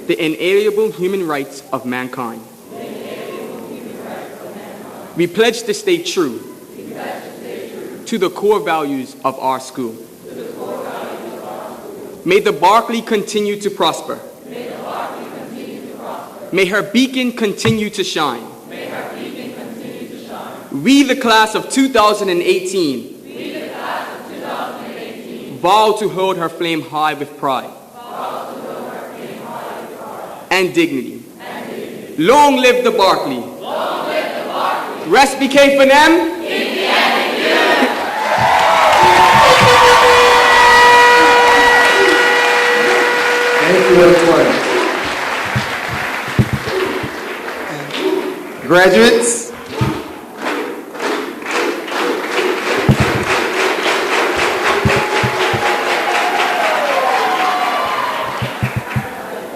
the inalienable human rights of mankind. We pledge to stay true to the core values of our school. May the Berkeley continue to prosper. May her beacon continue to shine. We, the class of 2018, vow to hold her flame high with pride and dignity. Long live the Berkeley. Rest BK for them. Thank you, Antoine.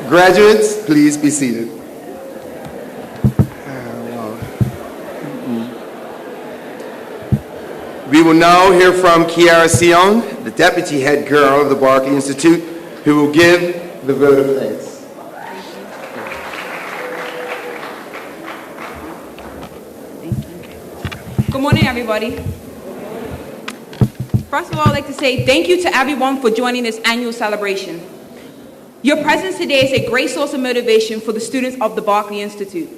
Graduates, please be seated. We will now hear from Kiara Sion, the deputy head girl of the Berkeley Institute, who will give the vote of thanks. Good morning, everybody. First of all, I'd like to say thank you to everyone for joining this annual celebration. Your presence today is a great source of motivation for the students of the Berkeley Institute.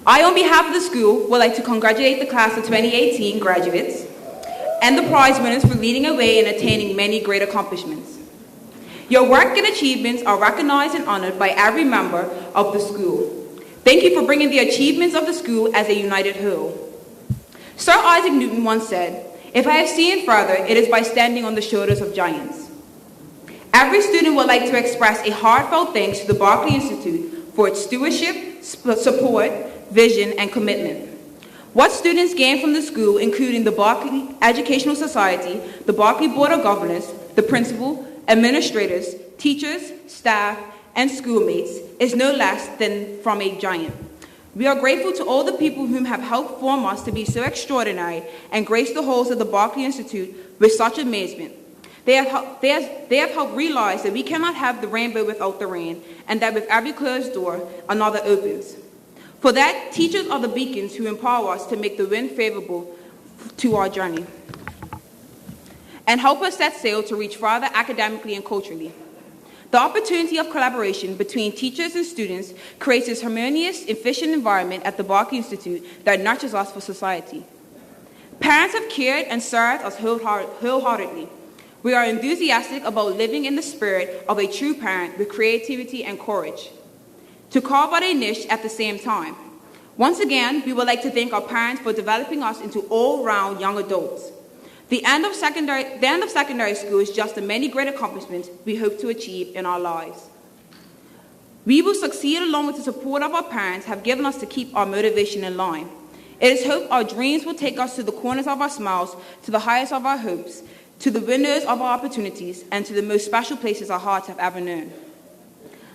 I, on behalf of the school, would like to congratulate the class of 2018 graduates and the prize winners for leading the way and attaining many great accomplishments. Your work and achievements are recognized and honored by every member of the school. Thank you for bringing the achievements of the school as a united whole. Sir Isaac Newton once said, "If I have seen further, it is by standing on the shoulders of giants." Every student would like to express a heartfelt thanks to the Berkeley Institute for its stewardship, support, vision, and commitment. What students gain from the school, including the Berkeley Educational Society, the Berkeley Board of Governors, the principal, administrators, teachers, staff, and schoolmates, is no less than from a giant. We are grateful to all the people whom have helped form us to be so extraordinary and grace the halls of the Berkeley Institute with such amazement. They have helped realize that we cannot have the rainbow without the rain, and that with every closed door, another opens. For that, teachers are the beacons who empower us to make the wind favorable to our journey and help us set sail to reach farther academically and culturally. The opportunity of collaboration between teachers and students creates this harmonious, efficient environment at the Berkeley Institute that nurtures us for society. Parents have cared and served us wholeheartedly. We are enthusiastic about living in the spirit of a true parent with creativity and courage to carve out a niche at the same time. Once again, we would like to thank our parents for developing us into all-round young adults. The end of secondary school is just the many great accomplishments we hope to achieve in our lives. We will succeed along with the support of our parents have given us to keep our motivation in line. It is hoped our dreams will take us to the corners of our smiles, to the highest of our hopes, to the windows of our opportunities, and to the most special places our hearts have ever known.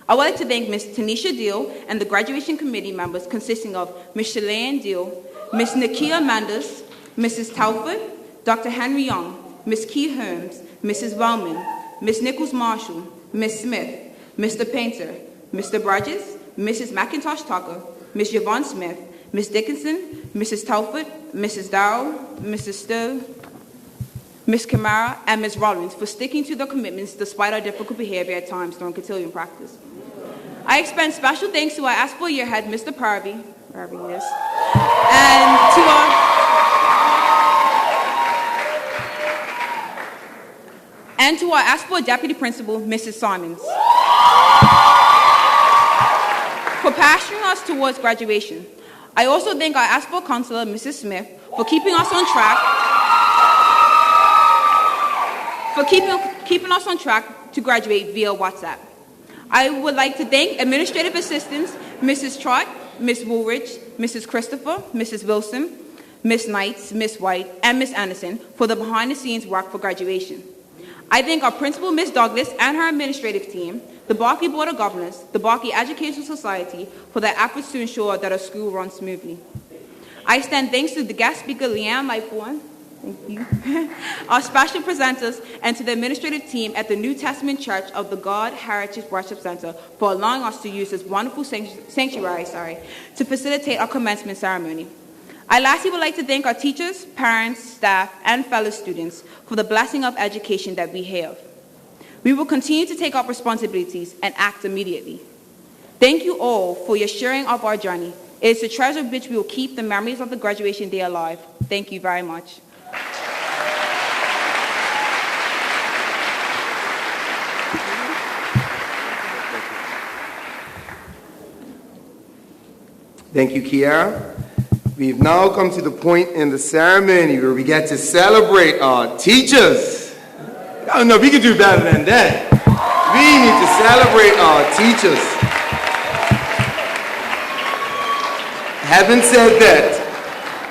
I would like to thank Ms. Tanisha Deal and the graduation committee members consisting of Ms. Shalane Deal, Ms. Nakia Mandus, Mrs. Telford, Dr. Henry Young, Ms. Key Holmes, Mrs. Wellman, Ms. Nichols Marshall, Ms. Smith, Mr. Painter, Mr. Burgess, Mrs. McIntosh Tucker, Ms. Yvonne Smith, Ms. Dickinson, Mrs. Telford, Mrs. Darrell, Mrs. Stowe, Ms. Kamara, and Ms. Rollins for sticking to their commitments despite our difficult behavior at times during cotillion practice. I extend special thanks to our ASPO year head, Mr. Parvey, wherever he is, and to our ASPO deputy principal, Mrs. Simons, for pastoring us towards graduation. I also thank our ASPO counselor, Mrs. Smith, for keeping us on track, keeping us on track to graduate via WhatsApp. I would like to thank administrative assistants, Mrs. Trott, Ms. Woolridge, Mrs. Christopher, Mrs. Wilson, Ms. Knights, Ms. White, and Ms. Anderson for the behind-the-scenes work for graduation. I thank our principal, Ms. Douglas, and her administrative team, the Berkeley Board of Governors, the Berkeley Educational Society for their efforts to ensure that our school runs smoothly. I extend thanks to the guest speaker, Leanne Lightbourne, thank you, our special presenters, and to the administrative team at the New Testament Church of the God Heritage Worship Center for allowing us to use this wonderful sanctuary to facilitate our commencement ceremony. I lastly would like to thank our teachers, parents, staff, and fellow students for the blessing of education that we have. We will continue to take up responsibilities and act immediately. Thank you all for your sharing of our journey. It is a treasure which we will keep the memories of the graduation day alive. Thank you very much. Thank you, Kiara. We've now come to the point in the ceremony where we get to celebrate our teachers. Oh, no, we can do better than that. We need to celebrate our teachers. Having said that,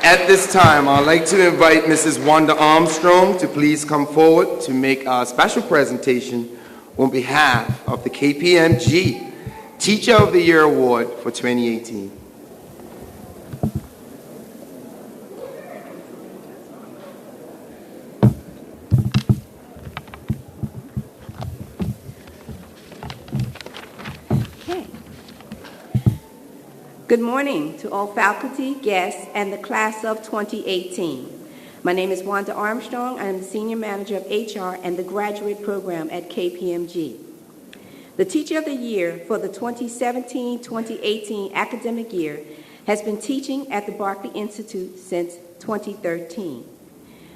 at this time, I'd like to invite Mrs. Wanda Armstrong to please come forward to make our special presentation on behalf of the KPMG Teacher of the Year Award for 2018. Good morning to all faculty, guests, and the class of 2018. My name is Wanda Armstrong. I am the Senior Manager of HR and the Graduate Program at KPMG. The Teacher of the Year for the 2017-2018 academic year has been teaching at the Berkeley Institute since 2013.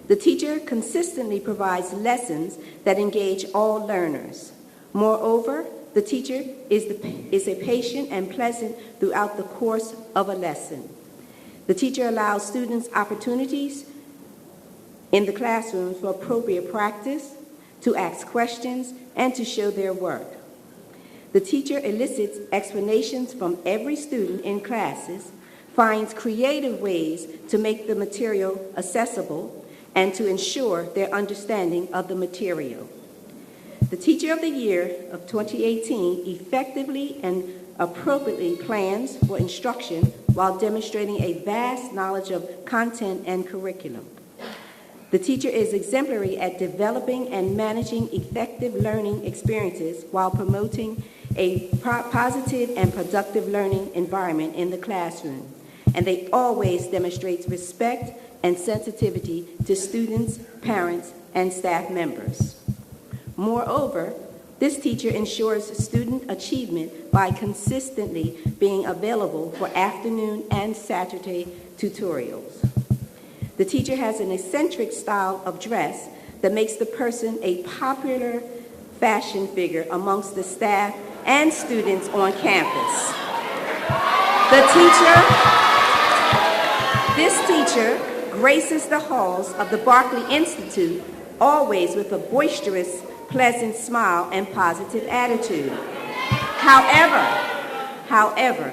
The teacher consistently provides lessons that engage all learners. Moreover, the teacher is a patient and pleasant throughout the course of a lesson. The teacher allows students opportunities in the classroom for appropriate practice, to ask questions, and to show their work. The teacher elicits explanations from every student in classes, finds creative ways to make the material accessible, and to ensure their understanding of the material. The Teacher of the Year of 2018 effectively and appropriately plans for instruction while demonstrating a vast knowledge of content and curriculum. The teacher is exemplary at developing and managing effective learning experiences while promoting a positive and productive learning environment in the classroom, and they always demonstrate respect and sensitivity to students, parents, and staff members. Moreover, this teacher ensures student achievement by consistently being available for afternoon and Saturday tutorials. The teacher has an eccentric style of dress that makes the person a popular fashion figure amongst the staff and students on campus. This teacher graces the halls of the Berkeley Institute always with a boisterous, pleasant smile and positive attitude. However,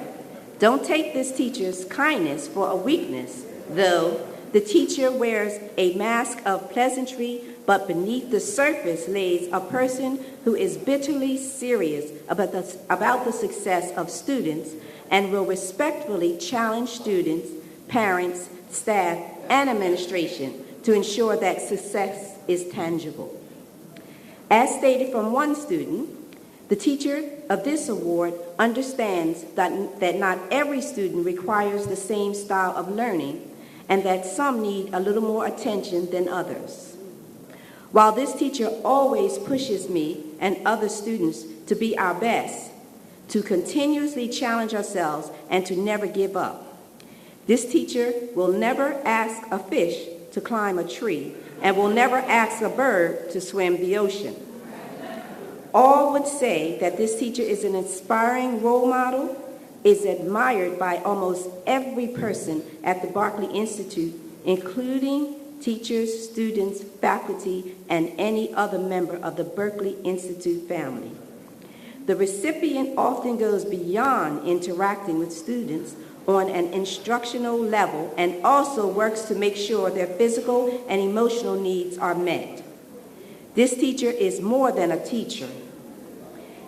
don't take this teacher's kindness for a weakness, though the teacher wears a mask of pleasantry, but beneath the surface lays a person who is bitterly serious about the success of students and will respectfully challenge students, parents, staff, and administration to ensure that success is tangible. As stated from one student, the teacher of this award understands that not every student requires the same style of learning and that some need a little more attention than others. While this teacher always pushes me and other students to be our best, to continuously challenge ourselves and to never give up, this teacher will never ask a fish to climb a tree and will never ask a bird to swim the ocean. All would say that this teacher is an inspiring role model, is admired by almost every person at the Berkeley Institute, including teachers, students, faculty, and any other member of the Berkeley Institute family. The recipient often goes beyond interacting with students on an instructional level and also works to make sure their physical and emotional needs are met. This teacher is more than a teacher.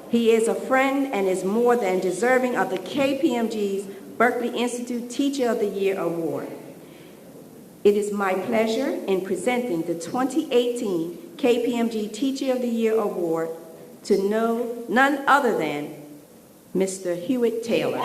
He is a friend and is more than deserving of the KPMG's Berkeley Institute Teacher of the Year Award. It is my pleasure in presenting the 2018 KPMG Teacher of the Year Award to none other than Mr. Hewitt Taylor.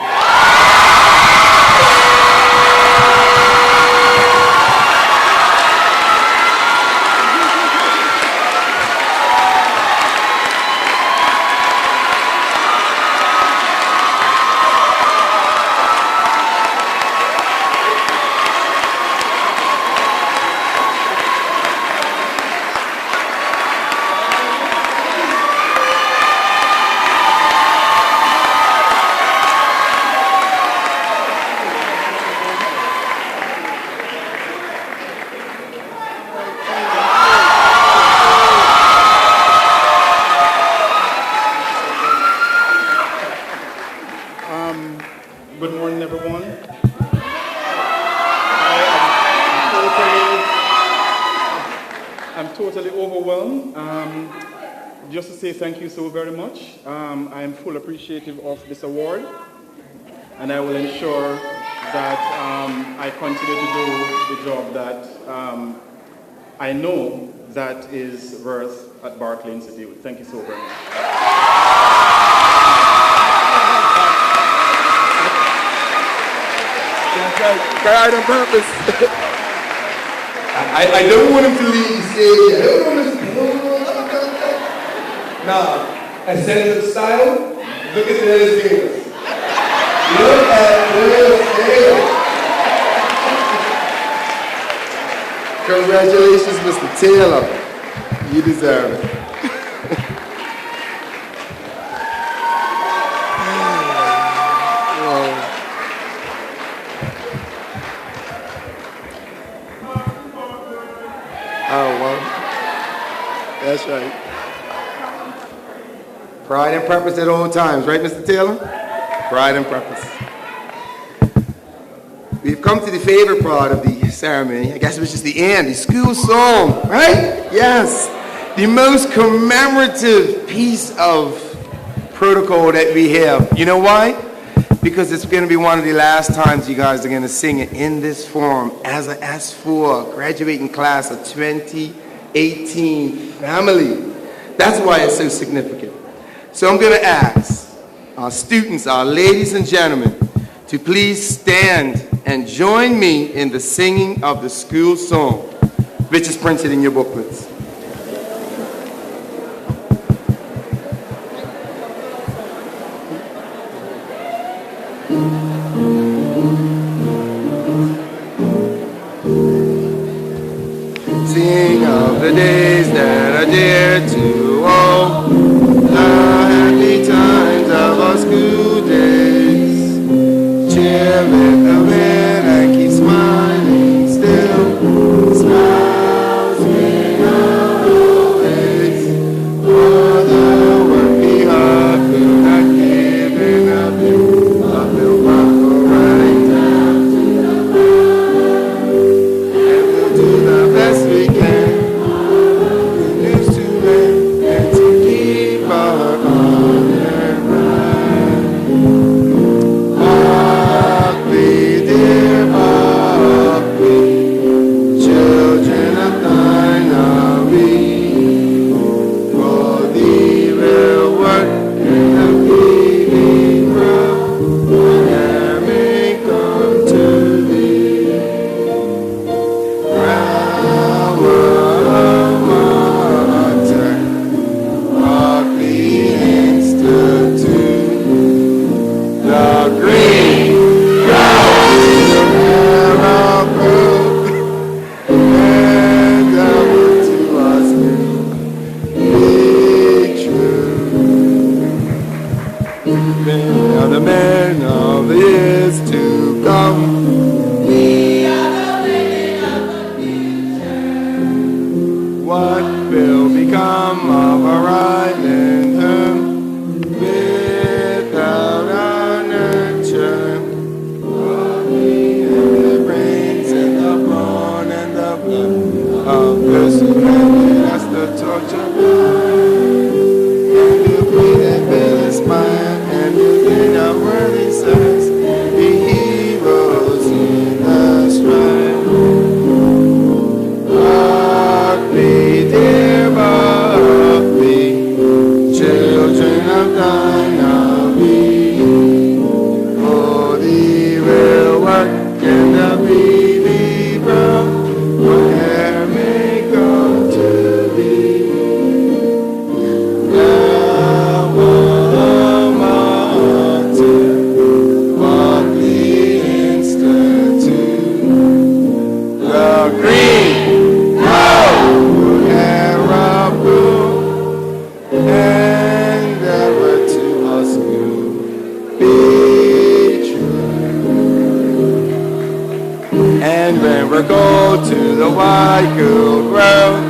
Good morning, everyone. I'm totally overwhelmed. Just to say thank you so very much. I am full appreciative of this award, and I will ensure that I continue to do the job that I know that is worth at Berkeley Institute. Thank you so very much. Cried on purpose. I don't want him to leave the stage. I don't want him to... Now, as Senator style, look at the Venezuela. Look at Congratulations, Mr. Taylor. You deserve it. Oh, well, that's right. Pride and purpose at all times, right, Mr. Taylor? Pride and purpose. We've come to the favorite part of the ceremony. I guess it was just the end, the school song, right? Yes. The most commemorative piece of protocol that we have. You know why? Because it's going to be one of the last times you guys are going to sing it in this form as a S4 graduating class of 2018 family. That's why it's so significant. So I'm going to ask our students, our ladies and gentlemen, to please stand and join me in the singing of the school song, which is printed in your booklets. Sing of the days that are dear to all, the happy times of our school days. Cheer with the wind and keep smiling still. Smiles may always, for the work we hard, we're not giving up you. Up will walk right down to the ground, and we'll do the best we can. Good news to them and to keep our honor right. Berkeley, dear Berkeley, children of thine are we. For thee will work and the feeding grow, and may come to thee. Alma mater, Berkeley Institute, the green and ever to us be true. We are the men of the years to come. We are the women of the future. What will become of our island home without our nurture? The brains and the brawn and the blood of those who handed us the torture. And you breathe and build a spine, and you did our worthy sons be heroes in the strife. Berkeley, dear Berkeley, children of thine are we. For thee will work and the baby grow, whatever may come to thee. Alma mater, Berkeley Institute, the green, gold, arrow blue, and ever to our school be true. And when we go to the wide girl ground,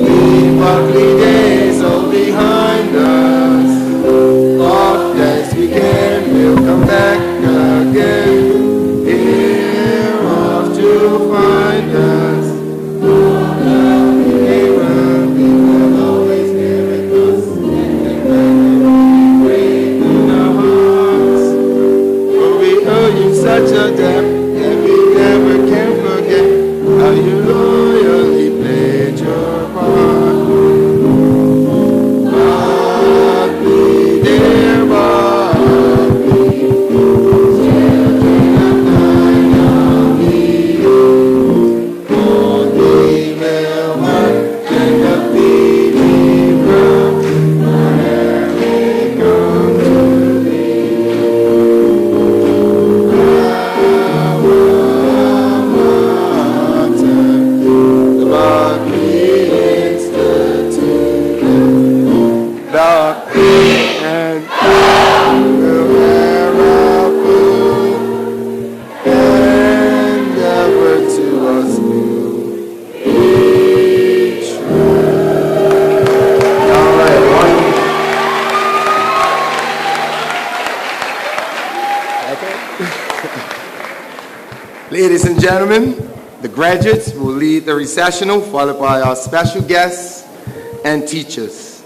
leave Berkeley days all behind us. Oft as we can, we'll come back again. Here off to find us. We will always be with us. And great in our hearts. For we owe you such a debt that we never can forget. How you loyally played your part. ladies and gentlemen, the graduates will lead the recessional, followed by our special guests and teachers.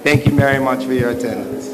Thank you very much for your attendance.